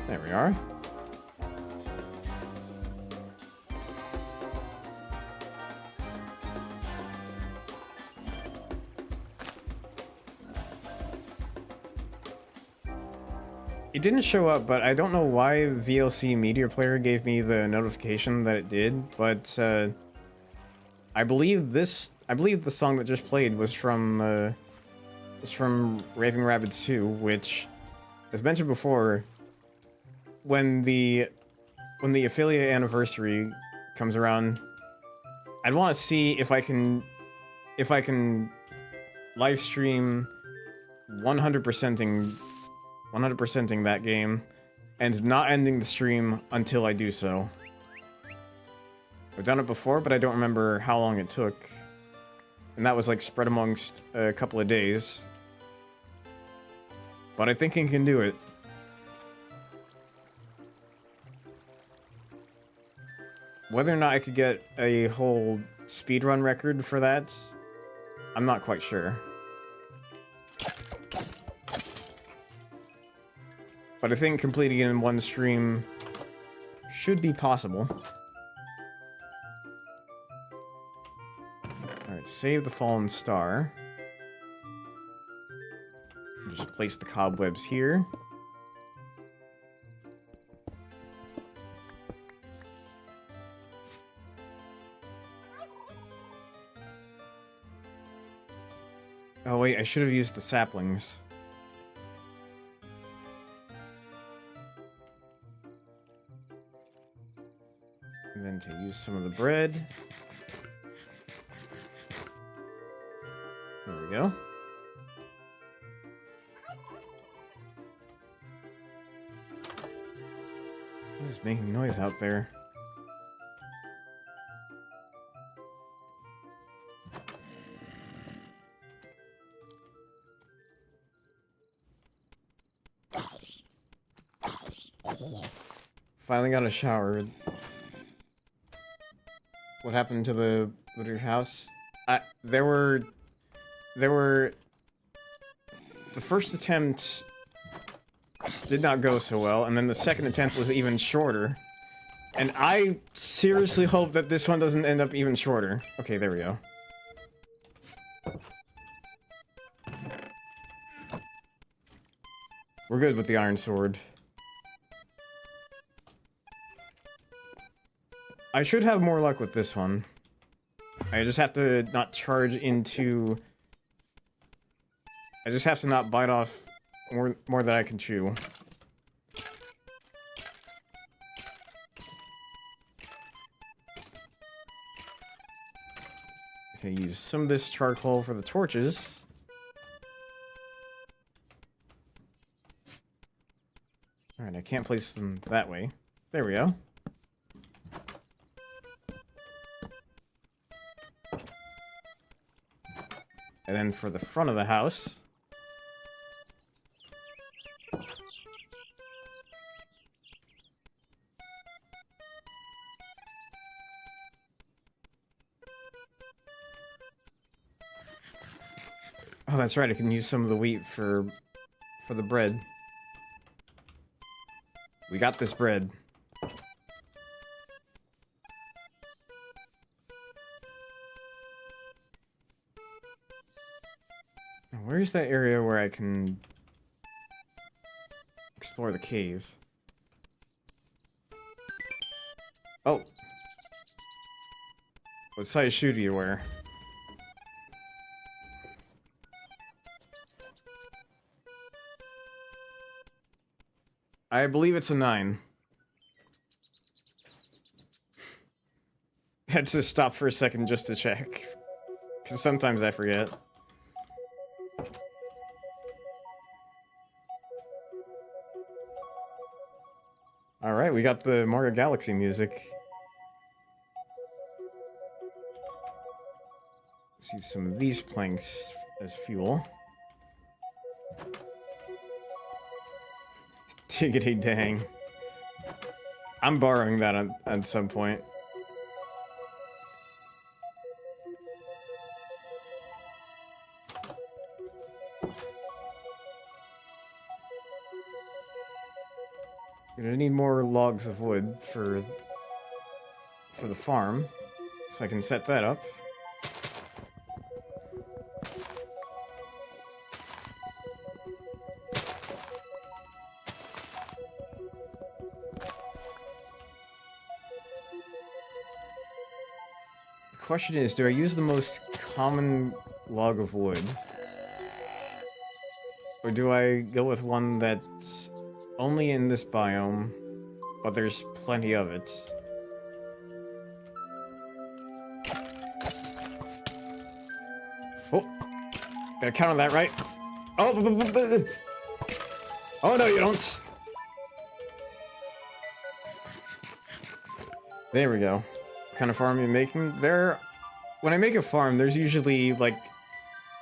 There we are. It didn't show up, but I don't know why VLC Media Player gave me the notification that it did, but I believe the song that just played was from Raving Rabbids 2, which, as mentioned before, when the affiliate anniversary comes around, I'd want to see if I can live stream 100%ing that game and not ending the stream until I do so. I've done it before, but I don't remember how long it took. And that was like spread amongst a couple of days. But I think I can do it. Whether or not I could get a whole speedrun record for that, I'm not quite sure. But I think completing it in one stream should be possible. Alright, save the fallen star. Just place the cobwebs here. Oh wait, I should have used the saplings. And then to use some of the bread. There we go. Who's making noise out there? Finally got a shower. What happened to the your house? There were the first attempt did not go so well, and then the second attempt was even shorter. And I seriously hope that this one doesn't end up even shorter. Okay, there we go. We're good with the iron sword. I should have more luck with this one. I just have to not charge into... I just have to not bite off more than I can chew. Okay, use some of this charcoal for the torches. Alright, I can't place them that way. There we go. And then for the front of the house... Oh, that's right, I can use some of the wheat for the bread. We got this bread. Where's that area where I can explore the cave? Oh. What size shoe do you wear? I believe it's a 9. Had to stop for a second just to check. Because sometimes I forget. Alright, we got the Mario Galaxy music. Let's use some of these planks as fuel. Diggity dang. I'm borrowing that at some point. Gonna need more logs of wood for the farm, so I can set that up. The question is, do I use the most common log of wood? Or do I go with one that's only in this biome, but there's plenty of it? Oh, gotta count on that, right? Oh, oh no, you don't. There we go. What kind of farm are you making? When I make a farm, there's usually like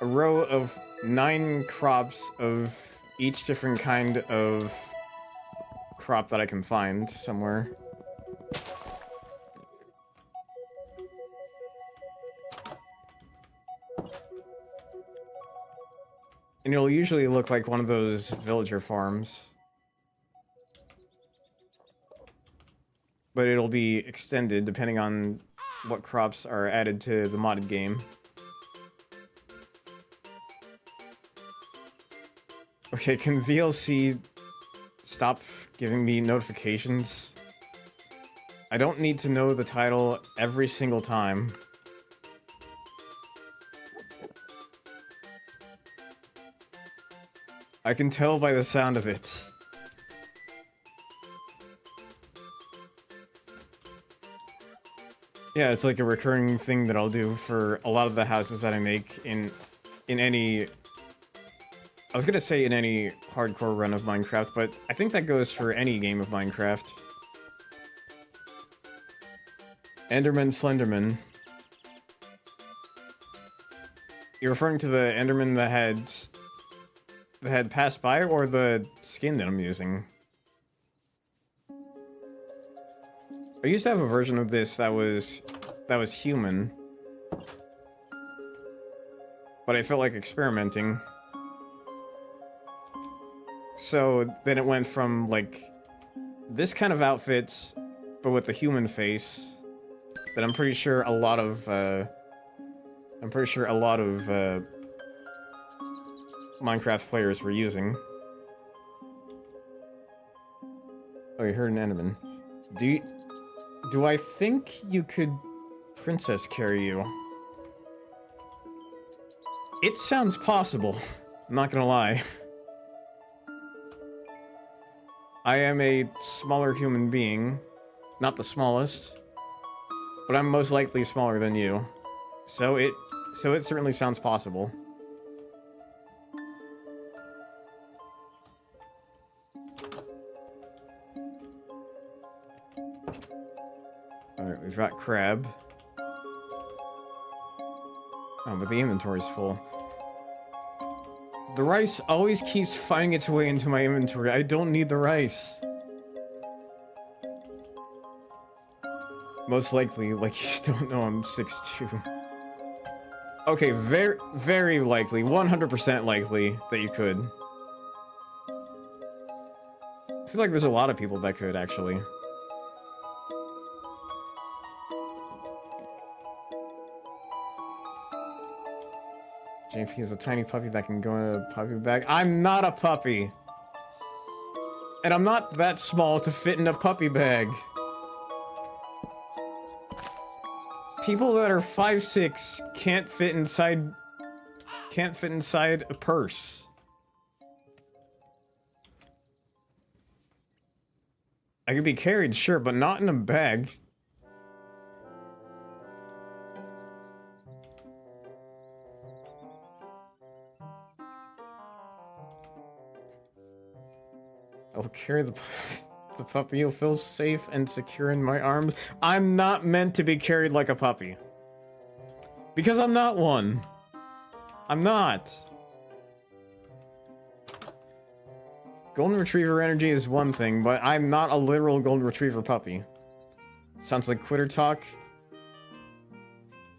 a row of 9 crops of each different kind of crop that I can find somewhere. And it'll usually look like one of those villager farms. But it'll be extended depending on what crops are added to the modded game. Okay, can VLC stop giving me notifications? I don't need to know the title every single time. I can tell by the sound of it. Yeah, it's like a recurring thing that I'll do for a lot of the houses that I make in any... I was gonna say in any hardcore run of Minecraft, but I think that goes for any game of Minecraft. Enderman Slenderman. You're referring to the Enderman that had passed by, or the skin that I'm using? I used to have a version of this that was human, but I felt like experimenting. So then it went from like this kind of outfit, but with the human face, that I'm pretty sure a lot of Minecraft players were using. Oh, you heard an Enderman. Do I think you could princess carry you? It sounds possible. I'm not gonna lie. I am a smaller human being. Not the smallest. But I'm most likely smaller than you. So it certainly sounds possible. Alright, we've got crab. Oh, but the inventory's full. The rice always keeps finding its way into my inventory. I don't need the rice. Most likely, like, you don't know I'm 6'2". Okay, very likely, 100% likely that you could. I feel like there's a lot of people that could, actually. JP is a tiny puppy that can go in a puppy bag. I'm not a puppy! And I'm not that small to fit in a puppy bag. People that are 5'6" can't fit inside a purse. I could be carried, sure, but not in a bag. I'll carry the puppy. You'll feel safe and secure in my arms. I'm not meant to be carried like a puppy. Because I'm not one. I'm not. Golden Retriever energy is one thing, but I'm not a literal Golden Retriever puppy. Sounds like quitter talk.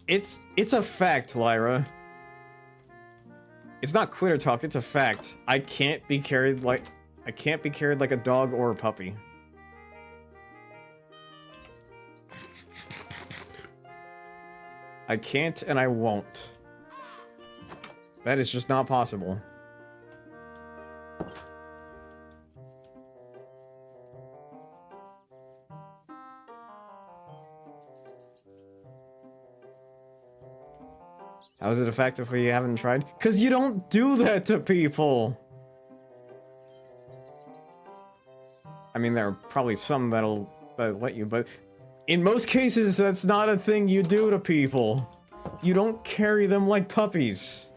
It's a fact, Lyra. It's not quitter talk, it's a fact. I can't be carried like a dog or a puppy. I can't and I won't. That is just not possible. How is it effective if you haven't tried? 'Cause you don't do that to people! I mean, there are probably some that'll let you, but in most cases, that's not a thing you do to people. You don't carry them like puppies.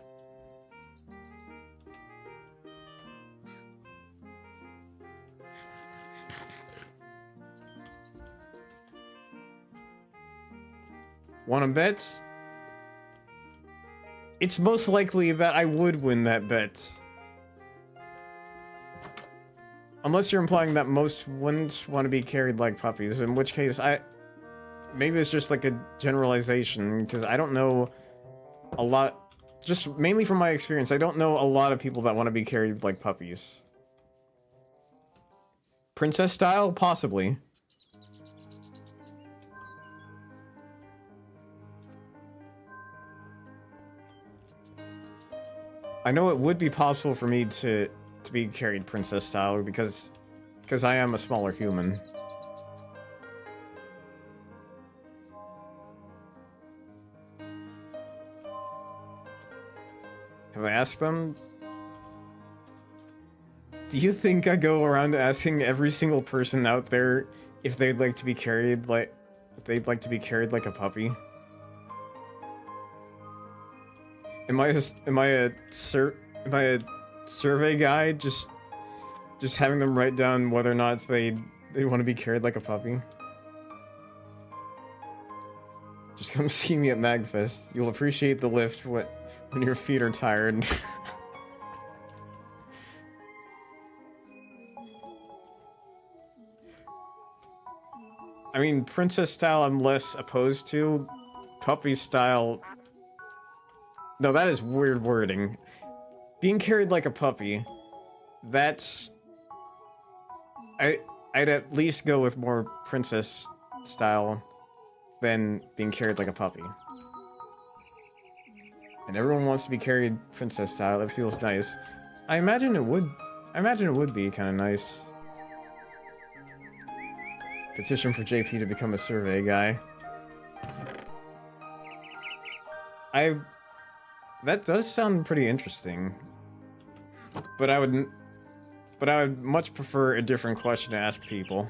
Wanna bet? It's most likely that I would win that bet. Unless you're implying that most wouldn't want to be carried like puppies, in which case maybe it's just like a generalization, because I don't know a lot just mainly from my experience, I don't know a lot of people that want to be carried like puppies. Princess style? Possibly. I know it would be possible for me to be carried princess style because I am a smaller human. Have I asked them? Do you think I go around asking every single person out there if they'd like to be carried like a puppy? Am I a survey guy just having them write down whether or not they want to be carried like a puppy? Just come see me at Magfest. You'll appreciate the lift when your feet are tired. I mean, princess style I'm less opposed to. Puppy style... No, that is weird wording. Being carried like a puppy, that's... I'd at least go with more princess style than being carried like a puppy. And everyone wants to be carried princess style. It feels nice. I imagine it would be kind of nice. Petition for JP to become a survey guy. That does sound pretty interesting. But I would much prefer a different question to ask people.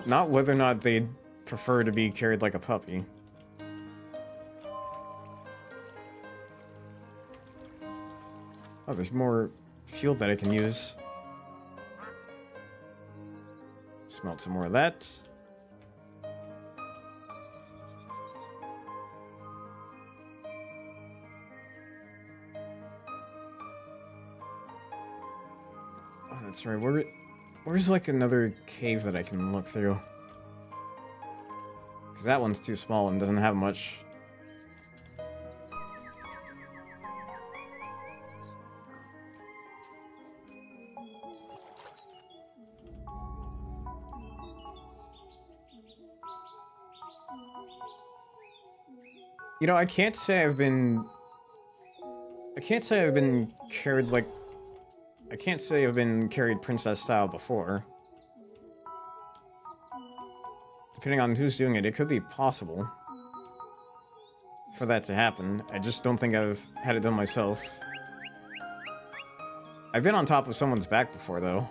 Not whether or not they'd prefer to be carried like a puppy. Oh, there's more fuel that I can use. Smelt some more of that. Oh, that's right. Where's like another cave that I can look through? Because that one's too small and doesn't have much. You know, I can't say I've been carried like... I can't say I've been carried princess style before. Depending on who's doing it, it could be possible for that to happen. I just don't think I've had it done myself. I've been on top of someone's back before, though.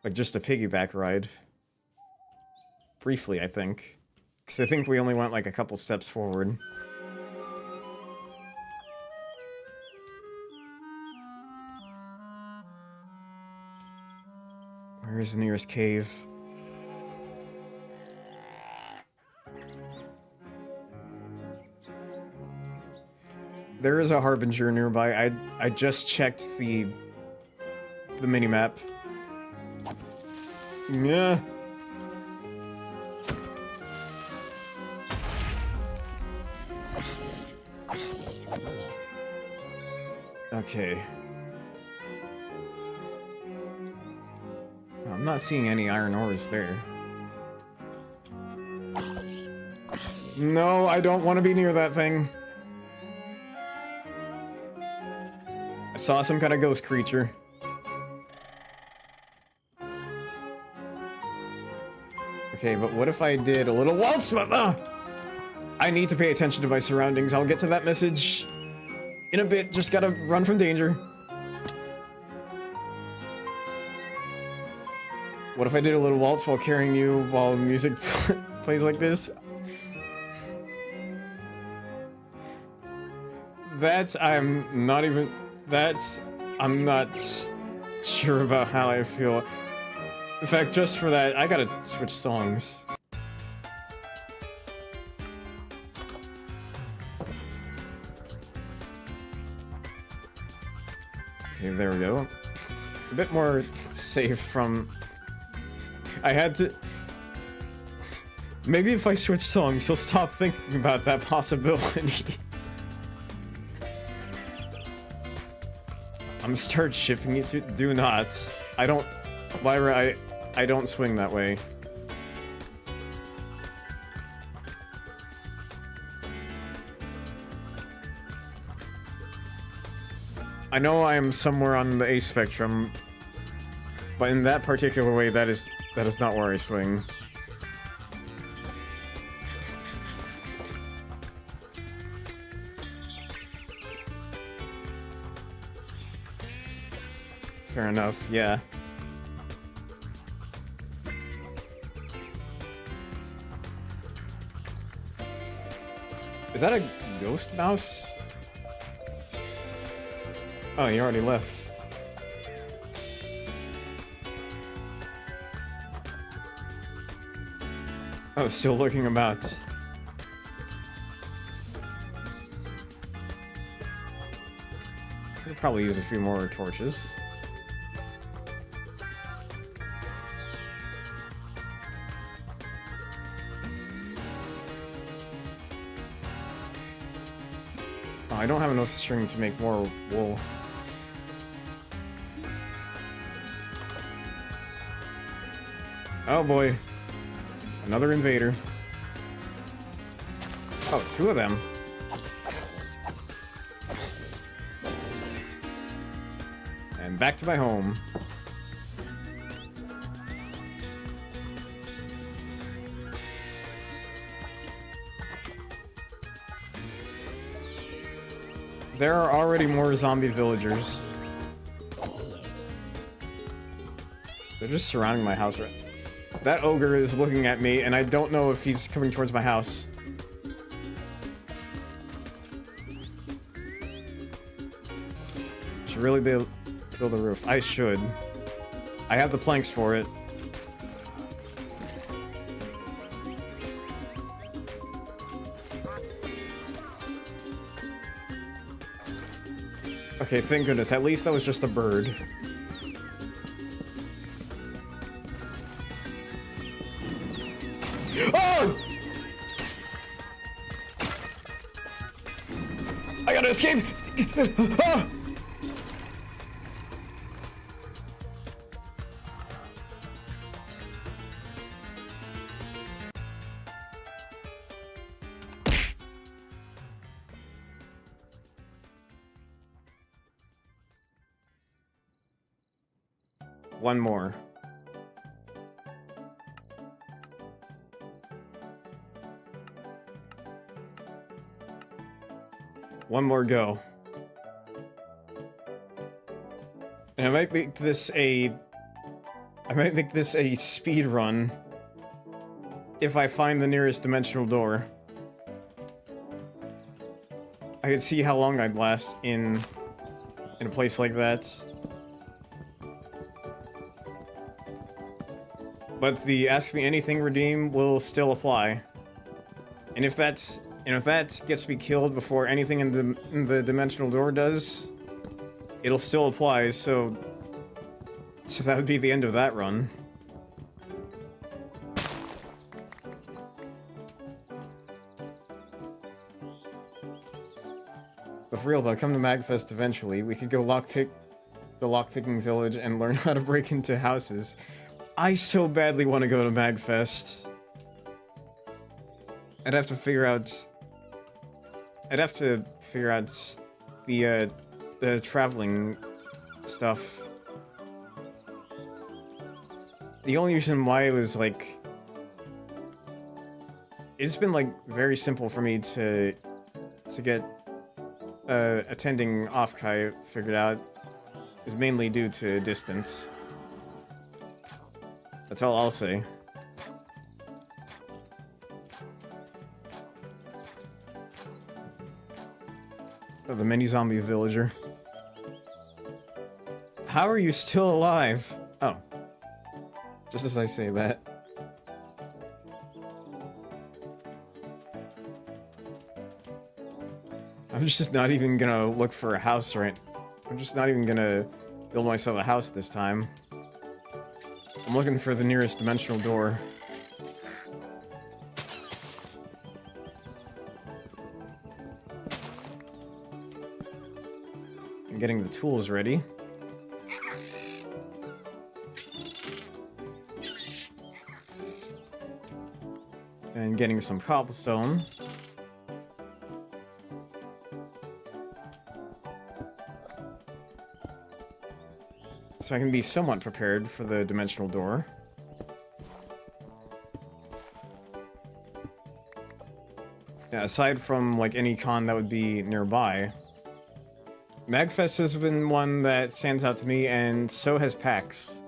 Like, just a piggyback ride. Briefly, I think. Because I think we only went, like, a couple steps forward. Where is the nearest cave? There is a Harbinger nearby. I just checked the mini-map. Yeah. Okay. I'm not seeing any iron ores there. No, I don't want to be near that thing. I saw some kind of ghost creature. Okay, but what if I did a little waltz? I need to pay attention to my surroundings. I'll get to that message in a bit. Just gotta run from danger. What if I did a little waltz while carrying you while music plays like this? I'm not sure about how I feel. In fact, just for that, I gotta switch songs. Okay, there we go. A bit more safe from... I had to... Maybe if I switch songs, he'll stop thinking about that possibility. I'm gonna start shipping it to... Do not. I don't... Lyra, I don't swing that way. I know I am somewhere on the A spectrum, but in that particular way, that is not where I swing. Fair enough, yeah. Is that a ghost mouse? Oh, you already left. Oh, still looking about. Could probably use a few more torches. Oh, I don't have enough string to make more wool. Oh boy. Another invader. Oh, two of them. And back to my home. There are already more zombie villagers. They're just surrounding my house right. That ogre is looking at me, and I don't know if he's coming towards my house. Should really build a roof. I should. I have the planks for it. Okay, thank goodness. At least that was just a bird. Oh! I gotta escape! Ah! One more. One more go. And I might make this a speed run if I find the nearest dimensional door. I could see how long I'd last in a place like that. But the Ask Me Anything redeem will still apply. And if that gets me killed before anything in the dimensional door does, it'll still apply, so that would be the end of that run. But for real though, come to Magfest eventually. We could go lockpick the lockpicking village and learn how to break into houses. I so badly want to go to Magfest. I'd have to figure out the traveling stuff. The only reason why it was like... It's been like very simple for me to get attending Offkai figured out is mainly due to distance. That's all I'll say. Oh, the mini zombie villager. How are you still alive? Oh. Just as I say that. I'm just not even gonna look for a house right I'm just not even gonna build myself a house this time. I'm looking for the nearest dimensional door. I'm getting the tools ready. And getting some cobblestone. So I can be somewhat prepared for the dimensional door. Yeah, aside from like any con that would be nearby, Magfest has been one that stands out to me, and so has PAX.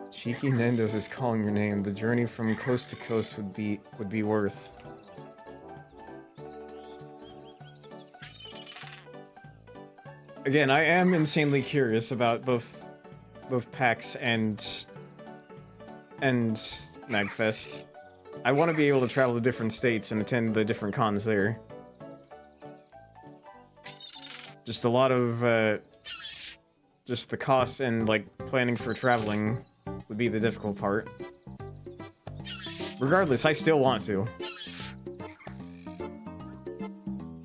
Cheeky Nando's is calling your name. The journey from coast to coast would be worth. Again, I am insanely curious about both PAX and Magfest. I want to be able to travel to different states and attend the different cons there. Just a lot of just the costs and like planning for traveling would be the difficult part. Regardless, I still want to.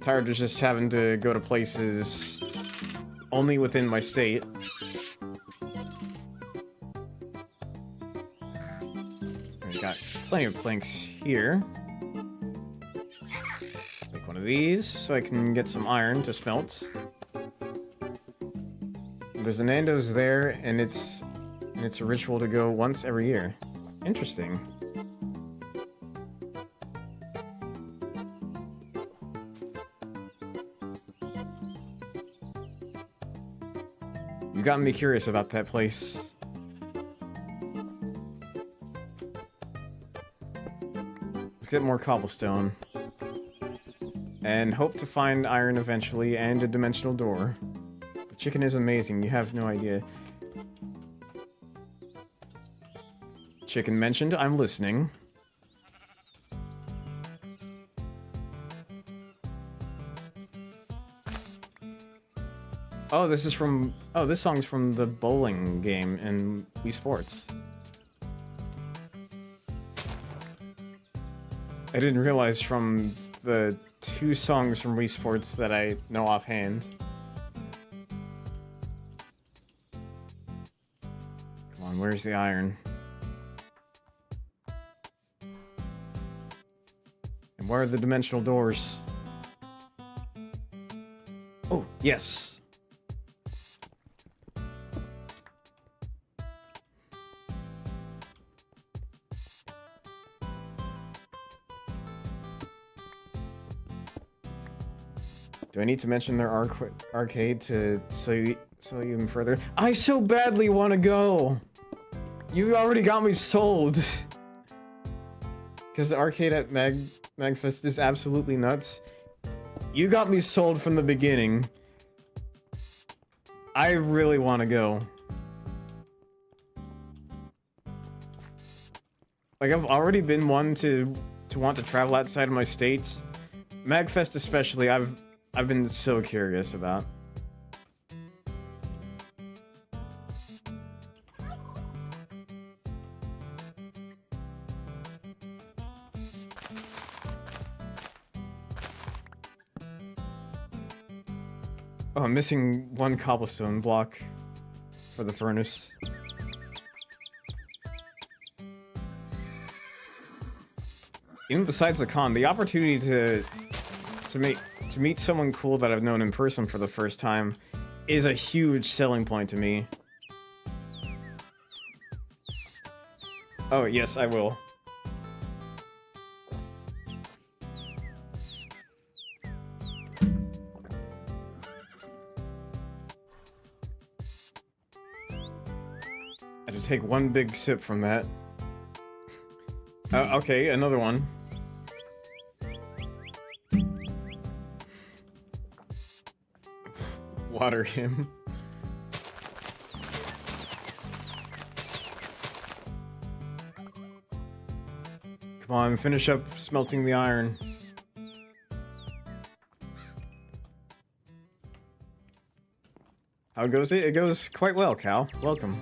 Tired of just having to go to places only within my state. I've got plenty of planks here. Make one of these so I can get some iron to smelt. There's a Nando's there, and it's a ritual to go once every year. Interesting. You got me curious about that place. Let's get more cobblestone. And hope to find iron eventually and a dimensional door. The chicken is amazing, you have no idea. Chicken mentioned, I'm listening. Oh, this is from... Oh, this song's from the bowling game in Wii Sports. I didn't realize from the 2 songs from Wii Sports that I know offhand. Come on, where's the iron? And where are the dimensional doors? Oh, yes! Do I need to mention their arcade to sell you even further? I so badly want to go! You already got me sold! Because the arcade at Magfest is absolutely nuts. You got me sold from the beginning. I really want to go. Like, I've already been one to want to travel outside of my state. Magfest especially, I've been so curious about. Oh, I'm missing 1 cobblestone block for the furnace. Even besides the con, the opportunity to meet someone cool that I've known in person for the first time is a huge selling point to me. Oh, yes, I will. I had to take 1 big sip from that. Okay, another one. Water him. Come on, finish up smelting the iron. How goes it? It goes quite well, Cal. Welcome.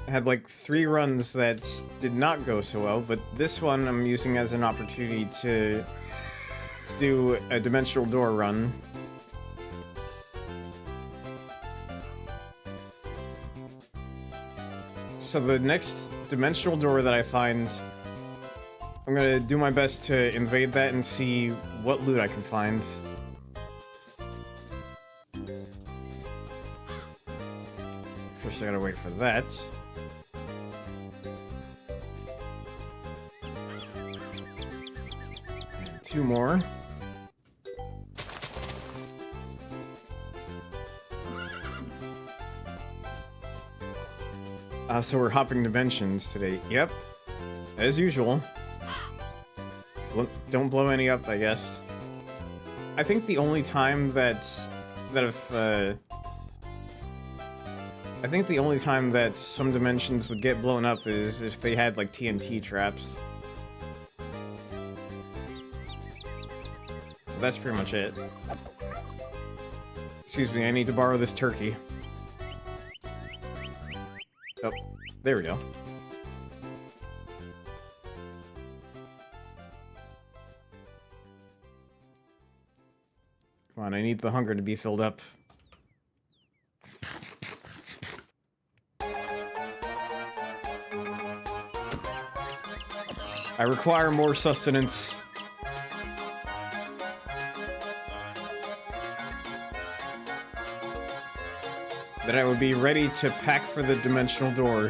I had like 3 runs that did not go so well, but this one I'm using as an opportunity to do a dimensional door run. So the next dimensional door that I find, I'm gonna do my best to invade that and see what loot I can find. First I gotta wait for that. And 2 more. So we're hopping dimensions today. Yep, as usual. Don't blow any up, I guess. I think the only time that some dimensions would get blown up is if they had like TNT traps. That's pretty much it. Excuse me, I need to borrow this turkey. Oh, there we go. Come on, I need the hunger to be filled up. I require more sustenance. That I would be ready to pack for the dimensional door.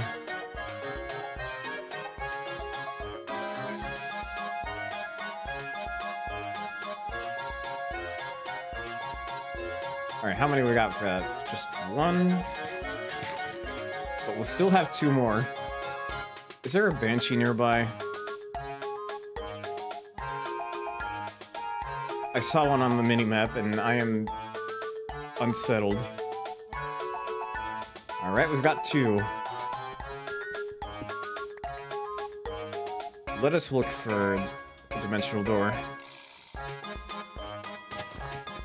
Alright, how many we got for that? Just 1. But we'll still have 2 more. Is there a banshee nearby? I saw one on the minimap and I am unsettled. Alright, we've got 2. Let us look for a dimensional door.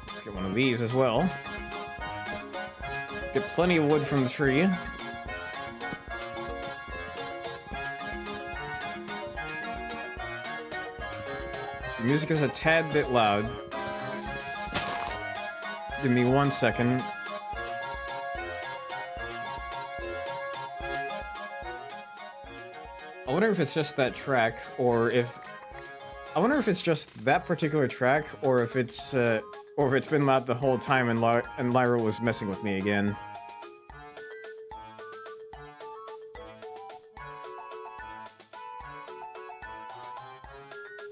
Let's get one of these as well. Get plenty of wood from the tree. The music is a tad bit loud. Give me 1 second. I wonder if it's just that track, or if... I wonder if it's just that particular track, or if it's been loud the whole time and Lyra was messing with me again.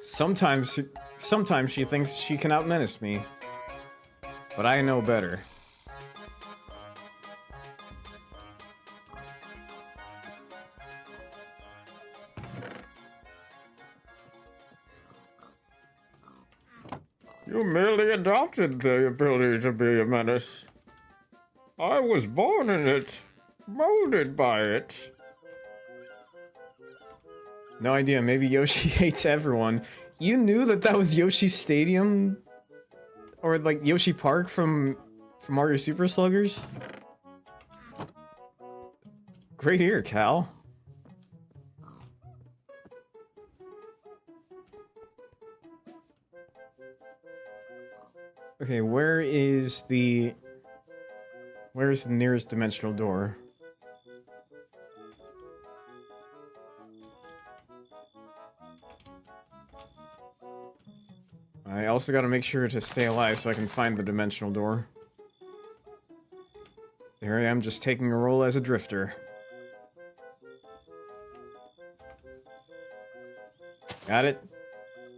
Sometimes she thinks she can out-menace me. But I know better. You merely adopted the ability to be a menace. I was born in it, molded by it. No idea, maybe Yoshi hates everyone. You knew that was Yoshi Stadium? Or like Yoshi Park from Mario Super Sluggers? Great ear, Cal. Okay, where is the nearest dimensional door? I also gotta make sure to stay alive so I can find the dimensional door. There I am, just taking a role as a drifter. Got it?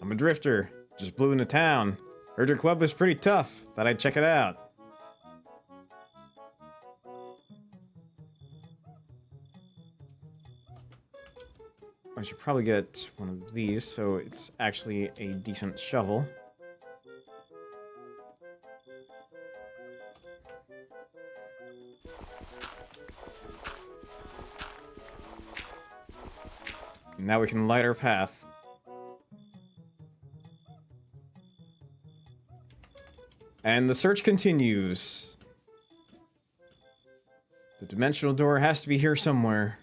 I'm a drifter. Just blew into town. Heard your club was pretty tough. Thought I'd check it out. I should probably get one of these so it's actually a decent shovel. Now we can light our path. And the search continues. The dimensional door has to be here somewhere.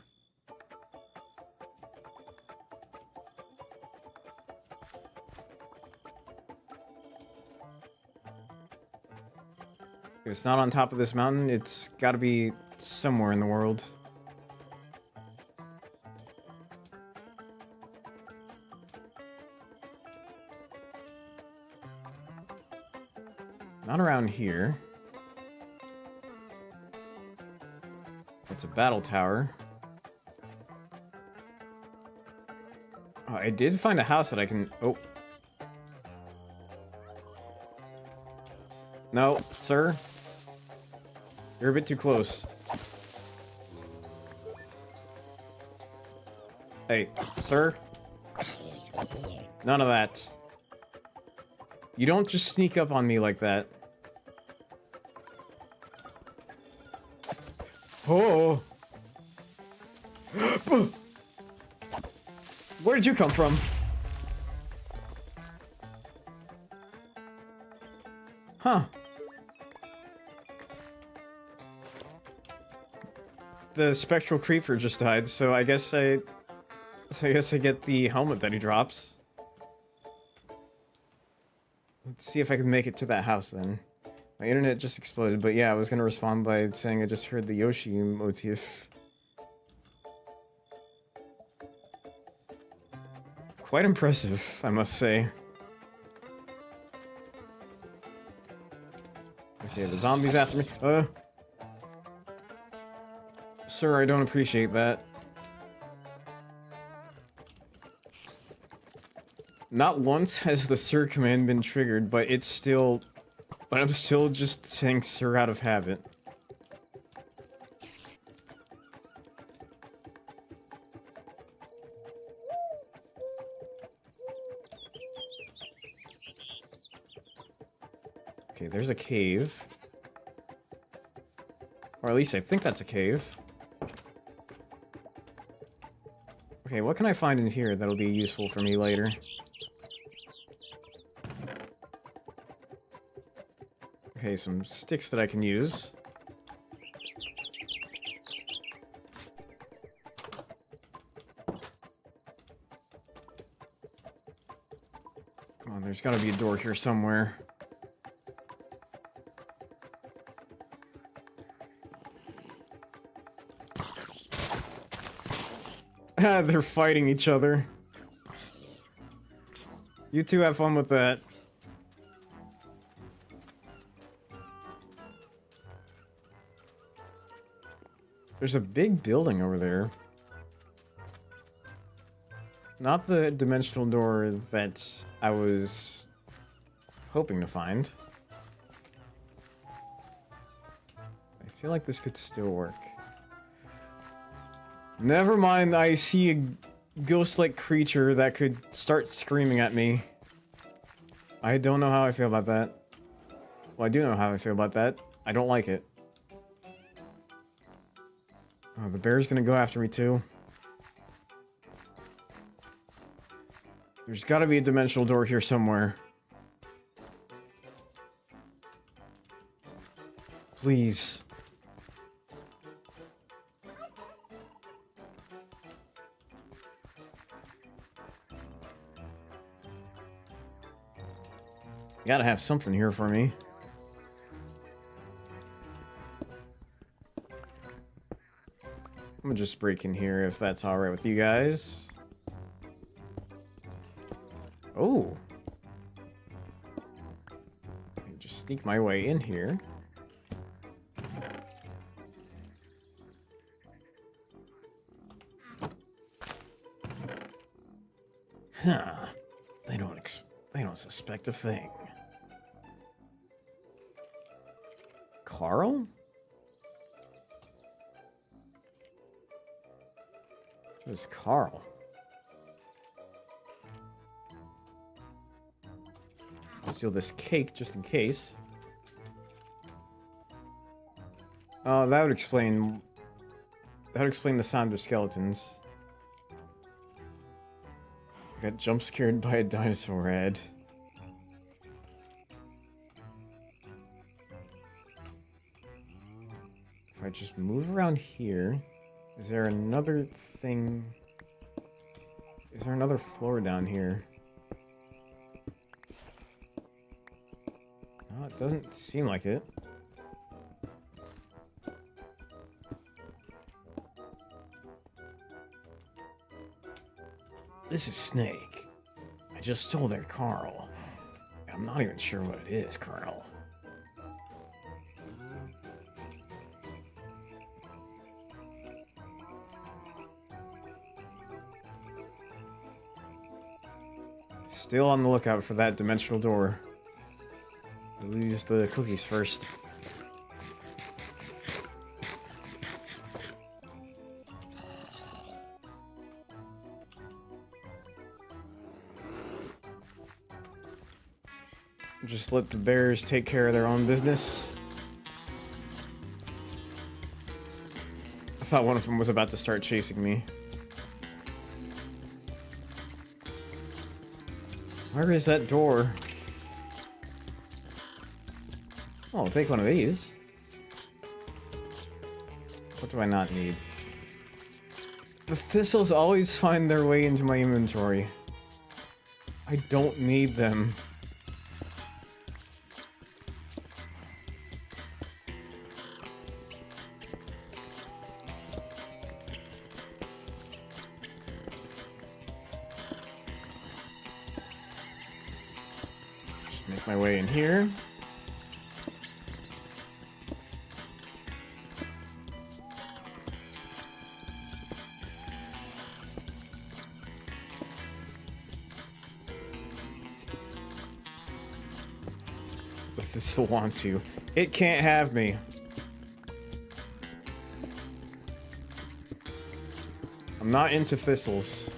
If it's not on top of this mountain, it's gotta be somewhere in the world. Not around here. It's a battle tower. Oh, I did find a house that I can... Oh. No, sir. You're a bit too close. Hey, sir. None of that. You don't just sneak up on me like that. Oh. Where did you come from? Huh. The spectral creeper just died, so I guess I get the helmet that he drops. Let's see if I can make it to that house then. My internet just exploded, but yeah, I was gonna respond by saying I just heard the Yoshi motif. Quite impressive, I must say. Okay, the zombies after me. Sir, I don't appreciate that. Not once has the Sir command been triggered, but it's still... But I'm still just saying Sir out of habit. Okay, there's a cave. Or at least I think that's a cave. Okay, what can I find in here that'll be useful for me later? Okay, some sticks that I can use. Come on, there's gotta be a door here somewhere. Ah, they're fighting each other. You two have fun with that. There's a big building over there. Not the dimensional door that I was hoping to find. I feel like this could still work. Never mind, I see a ghost-like creature that could start screaming at me. I don't know how I feel about that. Well, I do know how I feel about that. I don't like it. Oh, the bear's gonna go after me too. There's gotta be a dimensional door here somewhere. Please. You gotta have something here for me. I'm gonna just break in here if that's alright with you guys. Oh. Just sneak my way in here. Huh. They don't suspect a thing. Carl? Who's Carl? I'll steal this cake just in case. Oh, that would explain the sound of skeletons. got jump scared by a dinosaur ad. If I just move around here, is there another thing? Is there another floor down here? No, it doesn't seem like it. This is Snake. I just stole their Carl. I'm not even sure what it is, Carl. Still on the lookout for that dimensional door. We'll use the cookies first. Just let the bears take care of their own business. I thought one of them was about to start chasing me. Where is that door? Oh, I'll take one of these. What do I not need? The thistles always find their way into my inventory. I don't need them. Make my way in here. The thistle wants you. It can't have me. I'm not into thistles.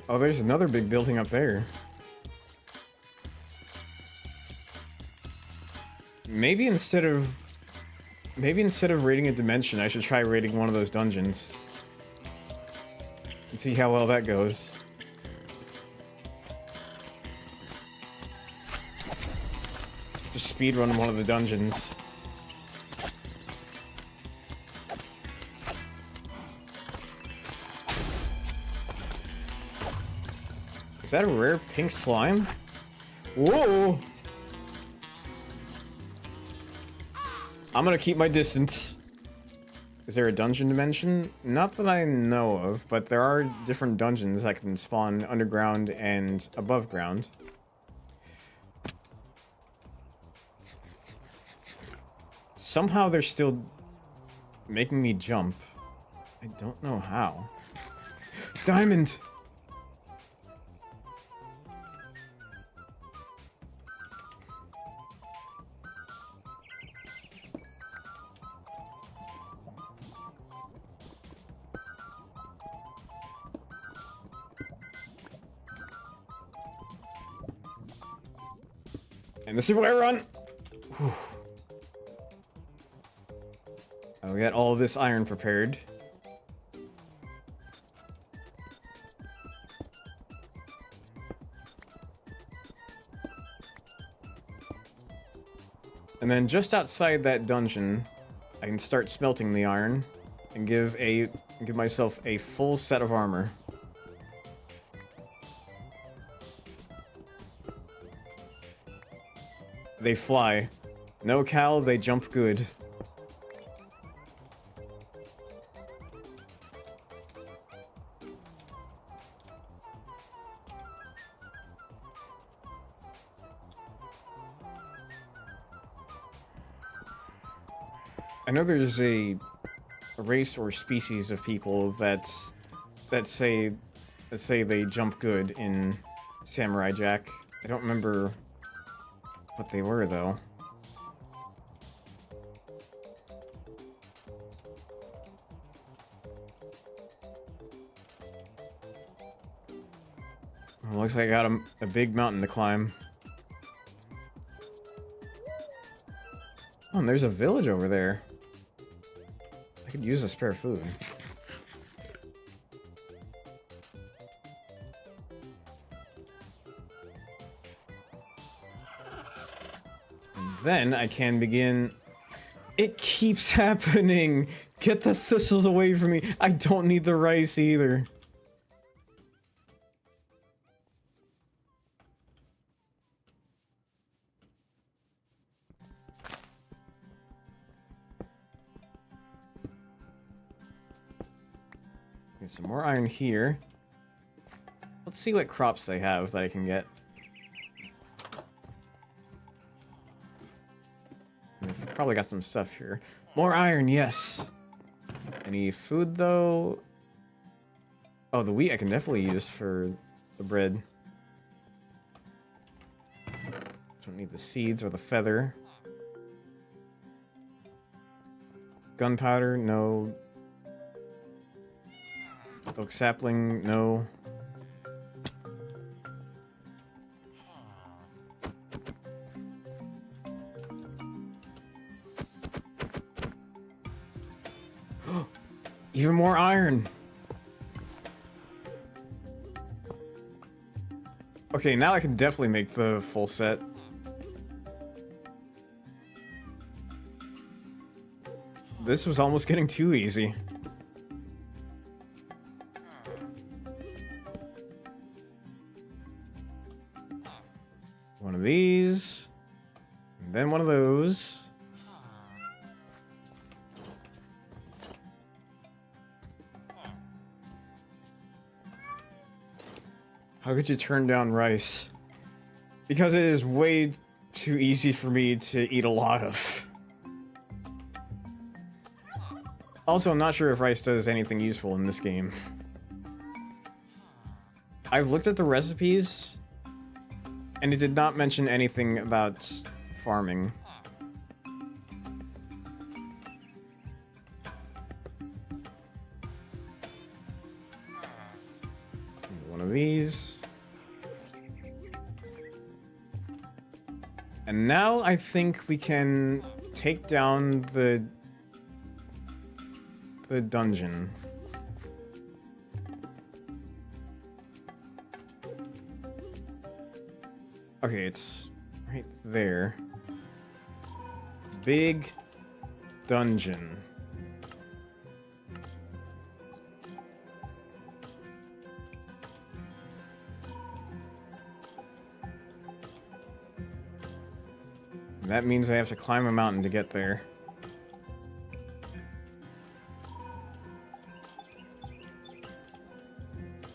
Oh, there's another big building up there. Maybe instead of raiding a dimension, I should try raiding one of those dungeons. And see how well that goes. Just speedrun one of the dungeons. Is that a rare pink slime? Whoa! I'm gonna keep my distance. Is there a dungeon dimension? Not that I know of, but there are different dungeons that can spawn underground and above ground. Somehow they're still making me jump. I don't know how. Diamond! And this is where I run! Whew. We got all of this iron prepared. And then just outside that dungeon, I can start smelting the iron and give myself a full set of armor. They fly. No cow, they jump good. I know there's a race or species of people that say they jump good in Samurai Jack. I don't remember what they were though. Well, looks like I got a big mountain to climb. Oh, and there's a village over there. I could use a spare food. And then I can begin... It keeps happening! Get the thistles away from me! I don't need the rice either. Okay, some more iron here. Let's see what crops they have that I can get. I've probably got some stuff here. More iron, yes! Any food, though? Oh, the wheat I can definitely use for the bread. Don't need the seeds or the feather. Gunpowder, no. Oak sapling, no. Even more iron. Okay, now I can definitely make the full set. This was almost getting too easy. One of these, and then one of those. How could you turn down rice? Because it is way too easy for me to eat a lot of. Also, I'm not sure if rice does anything useful in this game. I've looked at the recipes, and it did not mention anything about farming. One of these. And now I think we can take down the dungeon. Okay, it's right there. Big dungeon. That means I have to climb a mountain to get there.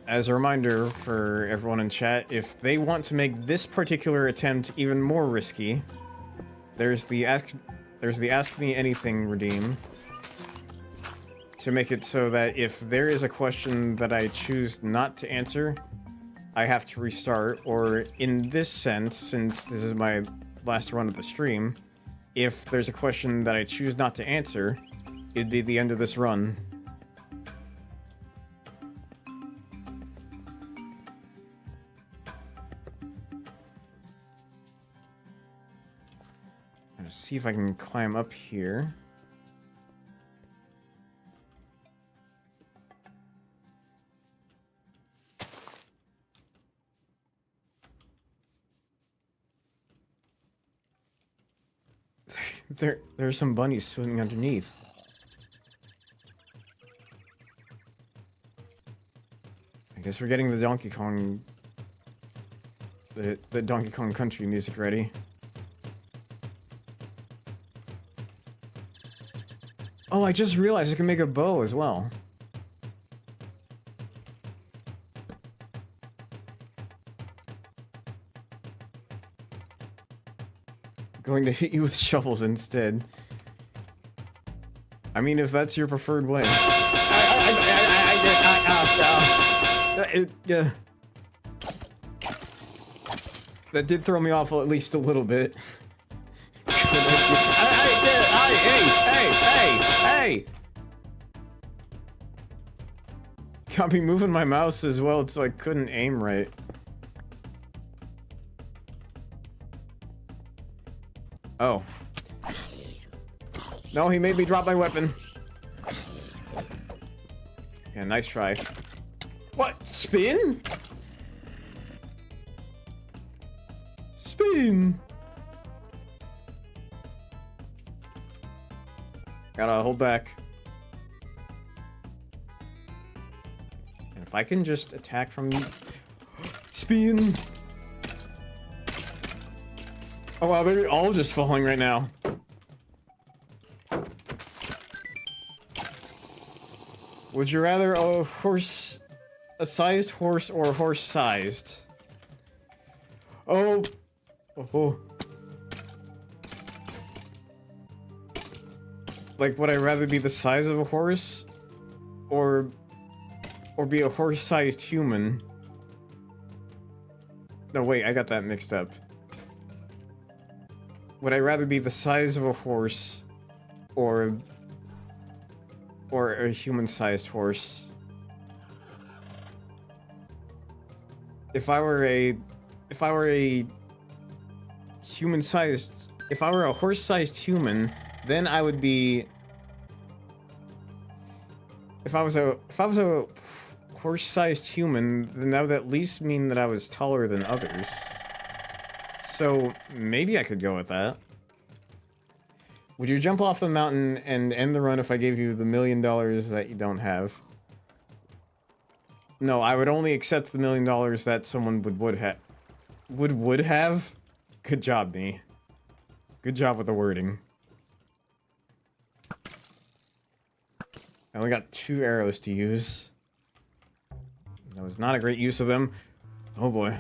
As a reminder for everyone in chat, if they want to make this particular attempt even more risky, there's the ask me anything redeem to make it so that if there is a question that I choose not to answer, I have to restart, or in this sense, since this is my last run of the stream, if there's a question that I choose not to answer, it'd be the end of this run. Let's see if I can climb up here. There's some bunnies swimming underneath. I guess we're getting the Donkey Kong... the Donkey Kong Country music ready. Oh, I just realized I can make a bow as well. Going to hit you with shovels instead. I mean, if that's your preferred way. That did throw me off at least a little bit. Hey! Got me moving my mouse as well, so I couldn't aim right. Oh. No, he made me drop my weapon. Yeah, nice try. What? Spin? Spin! Gotta hold back. And if I can just attack from... Spin! Oh wow, they're all just falling right now. Would you rather a sized horse or a horse-sized? Oh. Oh. Like, would I rather be the size of a horse? Or be a horse-sized human? No, wait, I got that mixed up. Would I rather be the size of a horse or a human-sized horse? If I were a human-sized, if I were a horse-sized human, then I would be. If I was a horse-sized human, then that would at least mean that I was taller than others. So maybe I could go with that. Would you jump off the mountain and end the run if I gave you the $1 million that you don't have? No, I would only accept the $1 million that someone would have. Good job, me. Good job with the wording. I only got 2 arrows to use. That was not a great use of them. Oh boy.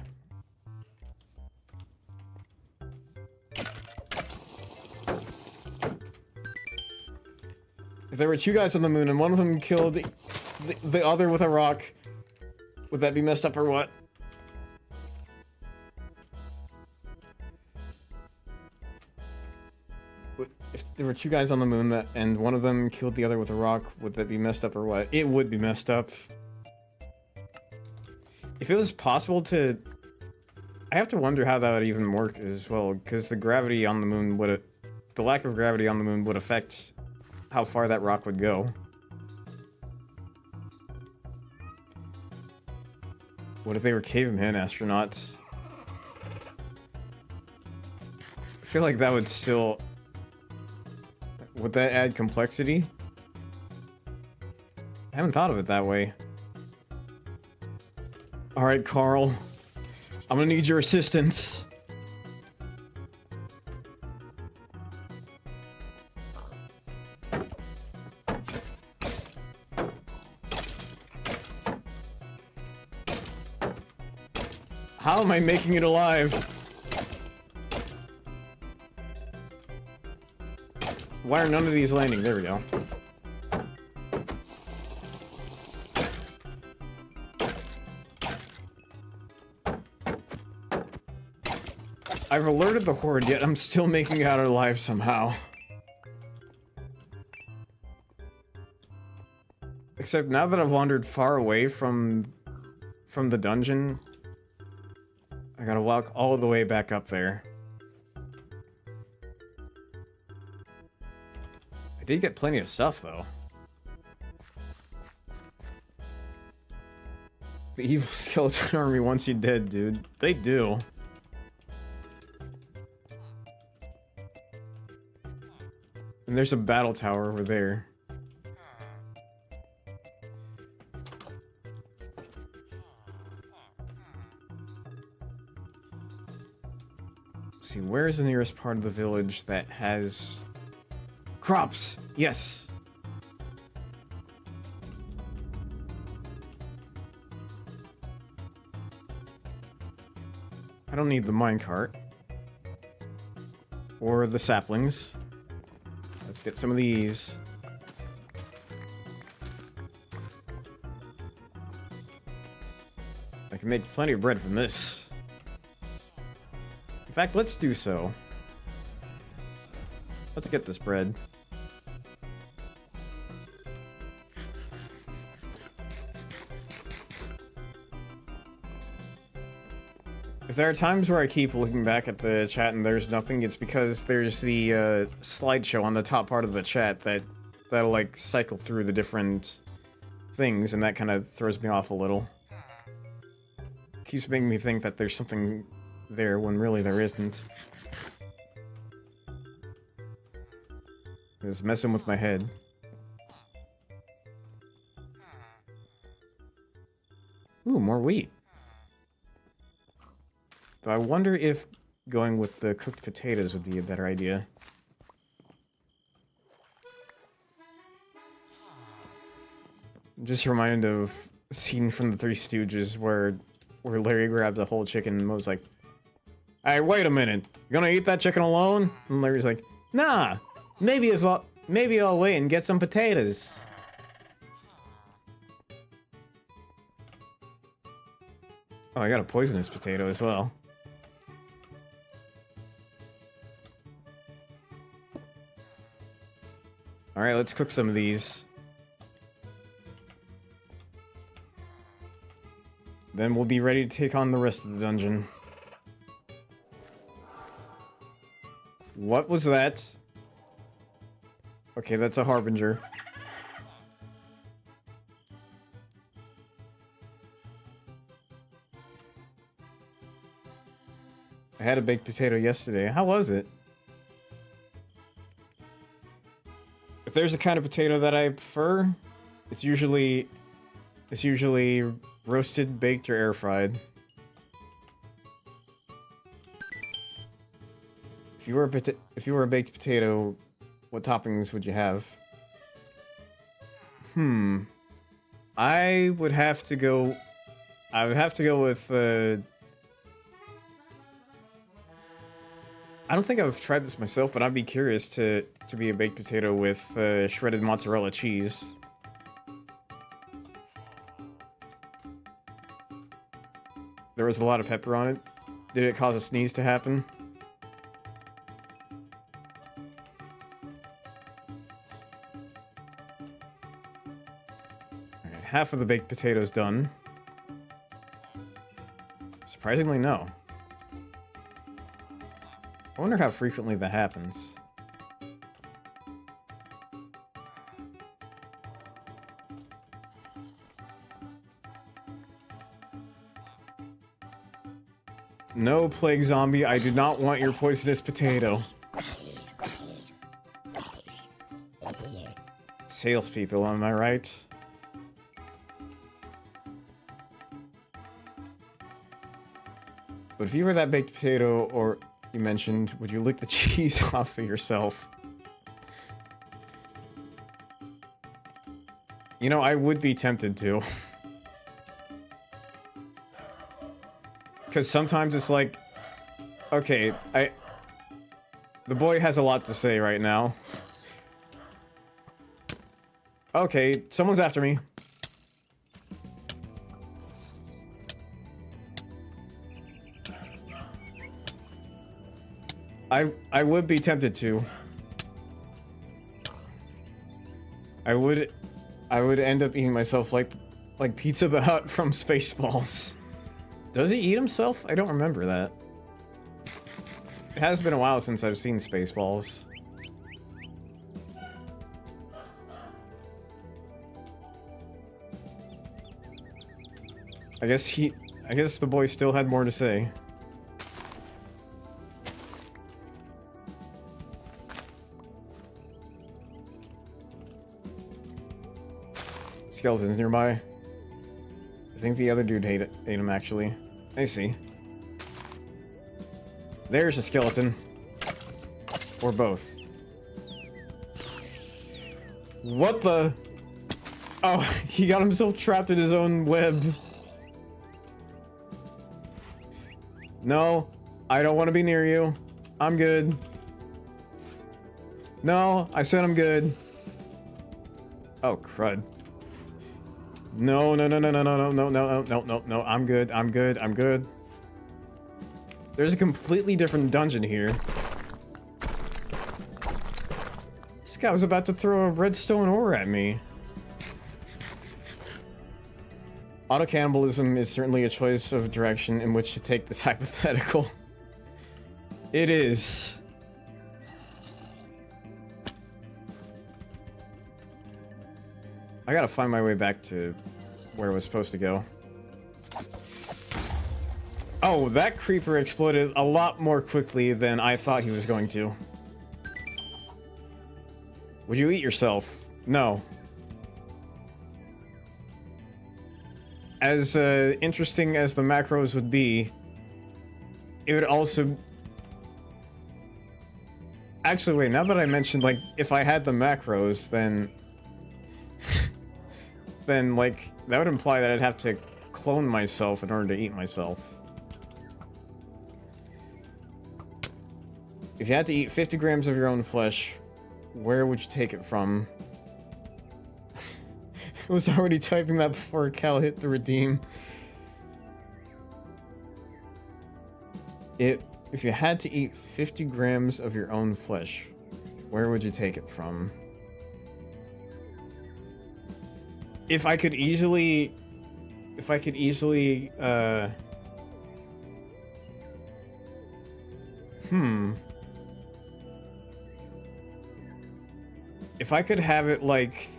If there were 2 guys on the moon and one of them killed the other with a rock, would that be messed up or what? If there were 2 guys on the moon and one of them killed the other with a rock, would that be messed up or what? It would be messed up. If it was possible to... I have to wonder how that would even work as well, because the gravity on the moon would... The lack of gravity on the moon would affect how far that rock would go. What if they were caveman astronauts? I feel like that would still... Would that add complexity? I haven't thought of it that way. Alright, Carl. I'm gonna need your assistance. How am I making it alive? Why are none of these landing? There we go. I've alerted the horde, yet I'm still making it out alive somehow. Except now that I've wandered far away from the dungeon, I gotta walk all the way back up there. I did get plenty of stuff, though. The evil skeleton army wants you dead, dude. They do. And there's a battle tower over there. Let's see, where is the nearest part of the village that has crops? Yes. I don't need the minecart. Or the saplings. Let's get some of these. I can make plenty of bread from this. In fact, let's do so. Let's get this bread. If there are times where I keep looking back at the chat and there's nothing, it's because there's the slideshow on the top part of the chat that'll like cycle through the different things, and that kind of throws me off a little. Keeps making me think that there's something there when really there isn't. It's messing with my head. Ooh, more wheat. But I wonder if going with the cooked potatoes would be a better idea. I'm just reminded of a scene from the Three Stooges where Larry grabs a whole chicken and Moe's like, "Hey, wait a minute. You gonna eat that chicken alone?" And Larry's like, "Nah, maybe I'll wait and get some potatoes." Oh, I got a poisonous potato as well. Alright, let's cook some of these. Then we'll be ready to take on the rest of the dungeon. What was that? Okay, that's a harbinger. I had a baked potato yesterday. How was it? If there's a kind of potato that I prefer, it's usually roasted, baked, or air fried. If you were a baked potato, what toppings would you have? I would have to go with I don't think I've tried this myself, but I'd be curious to be a baked potato with shredded mozzarella cheese. There was a lot of pepper on it. Did it cause a sneeze to happen? Alright, half of the baked potato's done. Surprisingly, no. I wonder how frequently that happens. No, Plague Zombie, I do not want your poisonous potato. Salespeople, am I right? But if you were that baked potato, or you mentioned, would you lick the cheese off of yourself? You know, I would be tempted to. Because sometimes it's like, okay, the boy has a lot to say right now. Okay, someone's after me. I would be tempted to. I would end up eating myself like Pizza the Hut from Spaceballs. Does he eat himself? I don't remember that. It has been a while since I've seen Spaceballs. I guess the boy still had more to say. Skeletons nearby. I think the other dude ate him, actually. I see. There's a skeleton. Or both. What the? Oh, he got himself trapped in his own web. No, I don't want to be near you. I'm good. No, I said I'm good. Oh, crud. No, no, no, no, no, no, no, no, no, no, no, no, I'm good, I'm good, I'm good. There's a completely different dungeon here. This guy was about to throw a redstone ore at me. Auto-cannibalism is certainly a choice of direction in which to take this hypothetical. It is. I gotta find my way back to where I was supposed to go. Oh, that creeper exploded a lot more quickly than I thought he was going to. Would you eat yourself? No. As interesting as the macros would be, it would also... Actually, wait, now that I mentioned, like, if I had the macros, then... then, like, that would imply that I'd have to clone myself in order to eat myself. If you had to eat 50 grams of your own flesh, where would you take it from? I was already typing that before Cal hit the redeem. If you had to eat 50 grams of your own flesh, where would you take it from? If I could easily... If I could have it like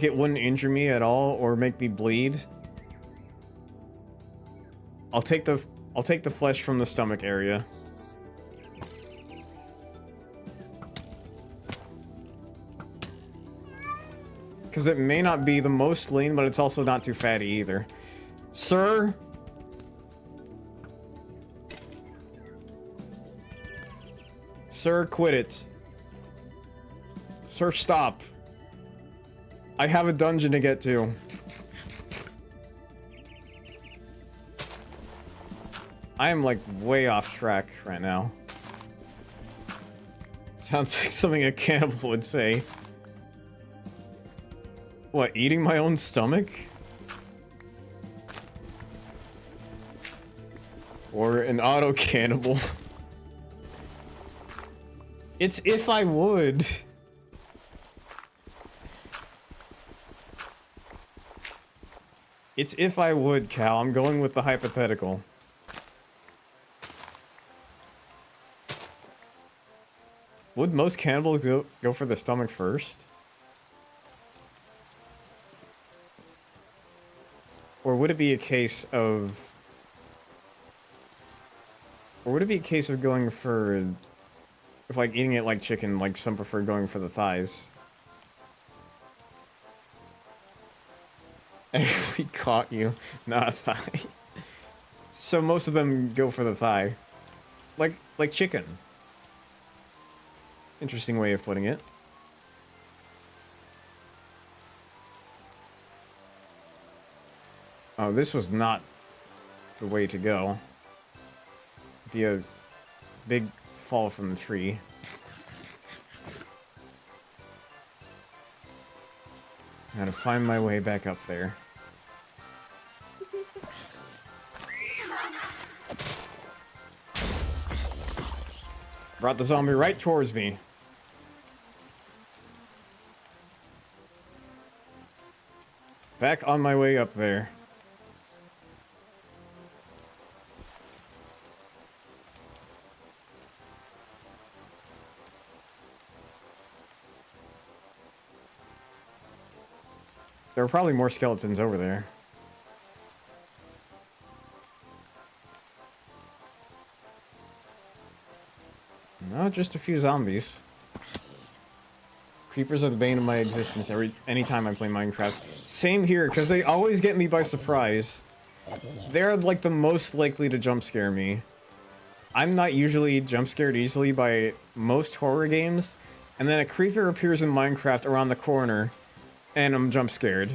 it wouldn't injure me at all or make me bleed, I'll take the flesh from the stomach area. Because it may not be the most lean, but it's also not too fatty either. Sir? Sir, quit it. Sir, stop. I have a dungeon to get to. I am, like, way off track right now. Sounds like something a cannibal would say. What, eating my own stomach? Or an auto-cannibal? It's if I would. It's if I would, Cal. I'm going with the hypothetical. Would most cannibals go for the stomach first? Or would it be a case of... Or would it be a case of going for... If, like, eating it like chicken, like, some prefer going for the thighs? We caught you. Not a thigh. So most of them go for the thigh. Like chicken. Interesting way of putting it. Oh, this was not the way to go. Be a big fall from the tree. I gotta find my way back up there. Brought the zombie right towards me. Back on my way up there. There are probably more skeletons over there. No, just a few zombies. Creepers are the bane of my existence anytime I play Minecraft. Same here, because they always get me by surprise. They're like the most likely to jump scare me. I'm not usually jump scared easily by most horror games, and then a creeper appears in Minecraft around the corner, and I'm jump scared.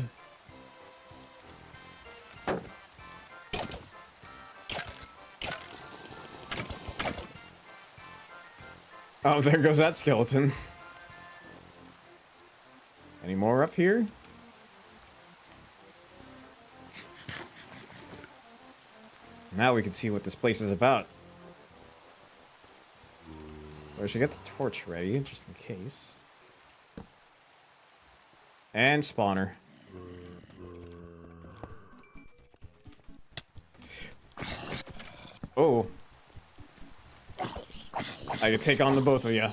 Oh, there goes that skeleton. Any more up here? Now we can see what this place is about. I should get the torch ready, just in case. And spawner. Oh. I could take on the both of you.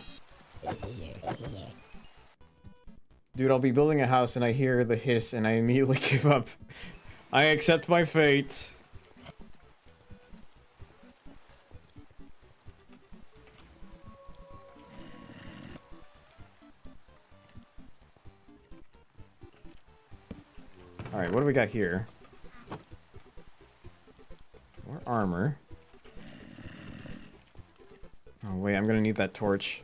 Dude, I'll be building a house and I hear the hiss and I immediately give up. I accept my fate. Alright, what do we got here? More armor. Oh wait, I'm gonna need that torch.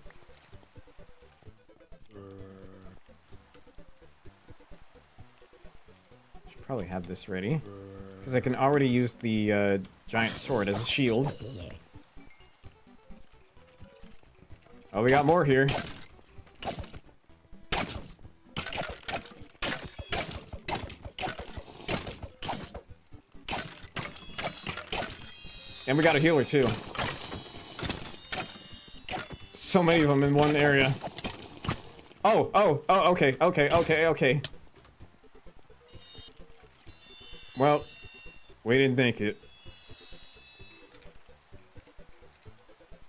Should probably have this ready. Because I can already use the giant sword as a shield. Oh, we got more here. And we got a healer too. So many of them in one area. Oh, okay. Well, we didn't make it.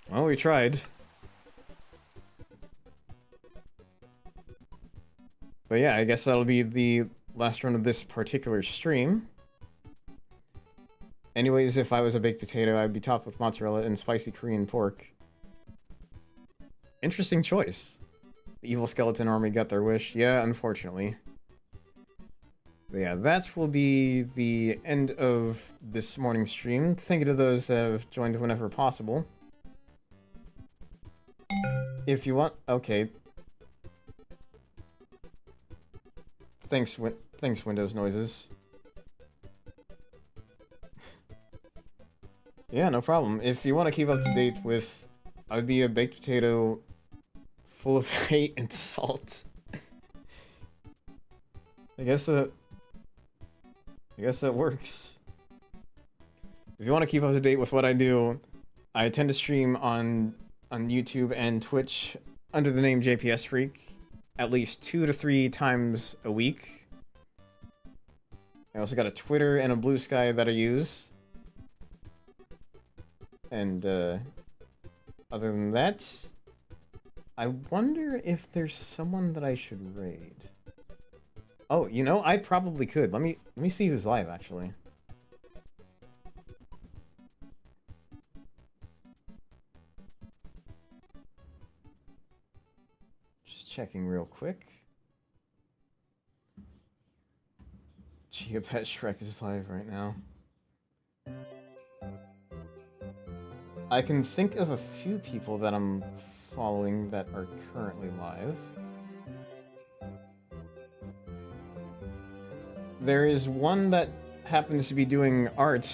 Well, we tried. But yeah, I guess that'll be the last run of this particular stream. Anyways, if I was a baked potato, I'd be topped with mozzarella and spicy Korean pork. Interesting choice. The evil skeleton army got their wish. Yeah, unfortunately. But yeah, that will be the end of this morning's stream. Thank you to those that have joined whenever possible. If you want... Okay. Thanks, Windows Noises. Yeah, no problem. If you want to keep up to date with... I'd be a baked potato full of hate and salt. I guess that works. If you want to keep up to date with what I do, I tend to stream on YouTube and Twitch under the name JPS Freak at least 2 to 3 times a week. I also got a Twitter and a Blue Sky that I use. And other than that, I wonder if there's someone that I should raid. Oh, you know, I probably could. Let me see who's live actually. Just checking real quick. Geopet Shrek is live right now. I can think of a few people that I'm following that are currently live. There is one that happens to be doing art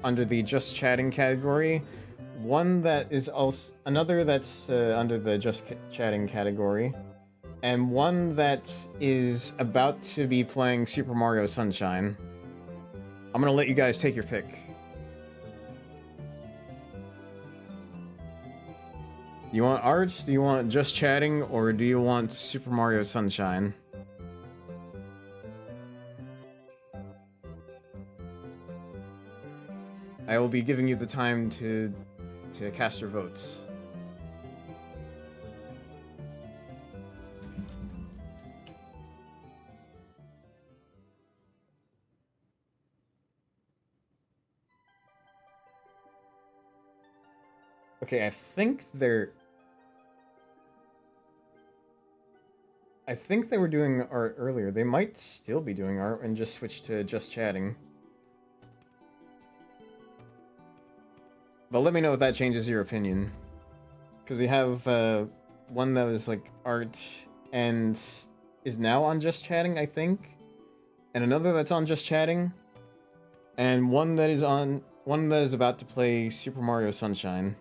under the Just Chatting category. One that is also another that's under the Just Chatting category, and one that is about to be playing Super Mario Sunshine. I'm gonna let you guys take your pick. Do you want art? Do you want Just Chatting? Or do you want Super Mario Sunshine? I will be giving you the time to cast your votes. Okay, I think they were doing art earlier. They might still be doing art and just switch to Just Chatting. But let me know if that changes your opinion. Because we have one that was like art and is now on Just Chatting, I think. And another that's on Just Chatting. And one that is about to play Super Mario Sunshine.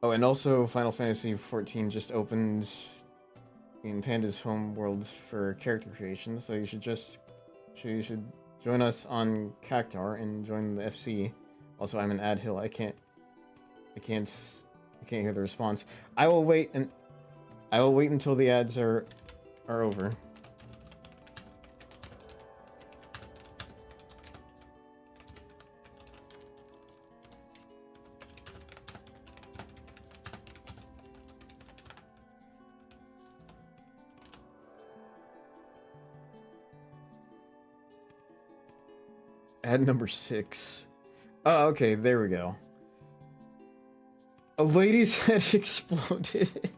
Oh, and also Final Fantasy XIV just opened in Panda's home world for character creation, so you should join us on Cactar and join the FC. Also, I'm an ad hill. I can't hear the response. I will wait until the ads are over. Ad number 6. Oh, okay, there we go. A lady's head exploded.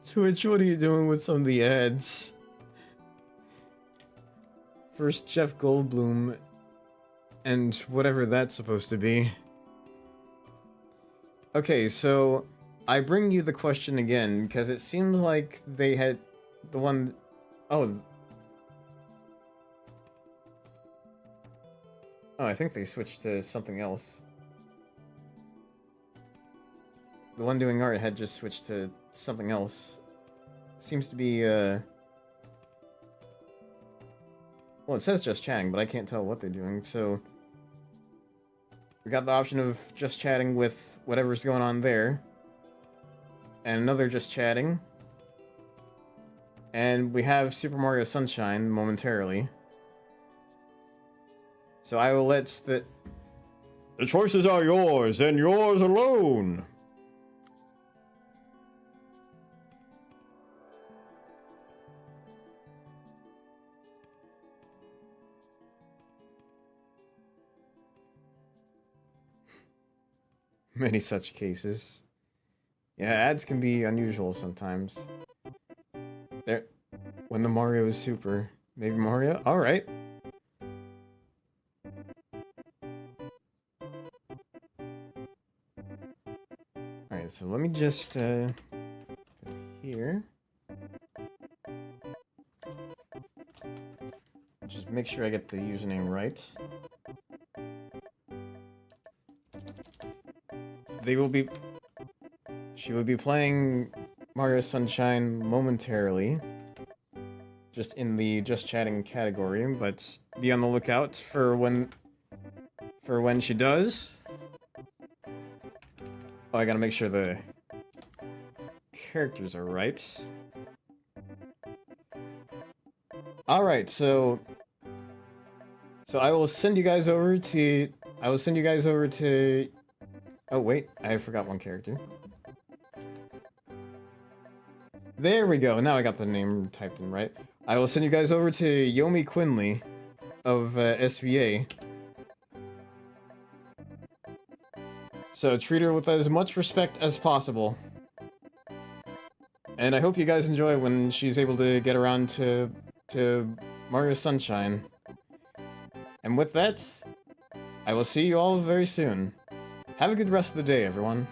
Twitch, what are you doing with some of the ads? First Jeff Goldblum and whatever that's supposed to be. Okay, so I bring you the question again because it seems like they had the one. Oh, I think they switched to something else. The one doing art had just switched to something else. Seems to be, well, it says just chatting, but I can't tell what they're doing, so... We got the option of just chatting with whatever's going on there. And another just chatting. And we have Super Mario Sunshine momentarily. So I will let the... The choices are yours, and yours alone. Many such cases. Yeah, ads can be unusual sometimes. There... When the Mario is super. Maybe Mario? Alright. Alright, so let me just, go here. Just make sure I get the username right. They will be... She will be playing Mario Sunshine momentarily. Just in the just chatting category, but be on the lookout for when she does. Oh, I gotta make sure the characters are right. Alright, so I will send you guys over to... Oh, wait, I forgot one character. There we go, now I got the name typed in right. I will send you guys over to Yomi Quinley of SVA. So treat her with as much respect as possible. And I hope you guys enjoy when she's able to get around to Mario Sunshine. And with that, I will see you all very soon. Have a good rest of the day, everyone.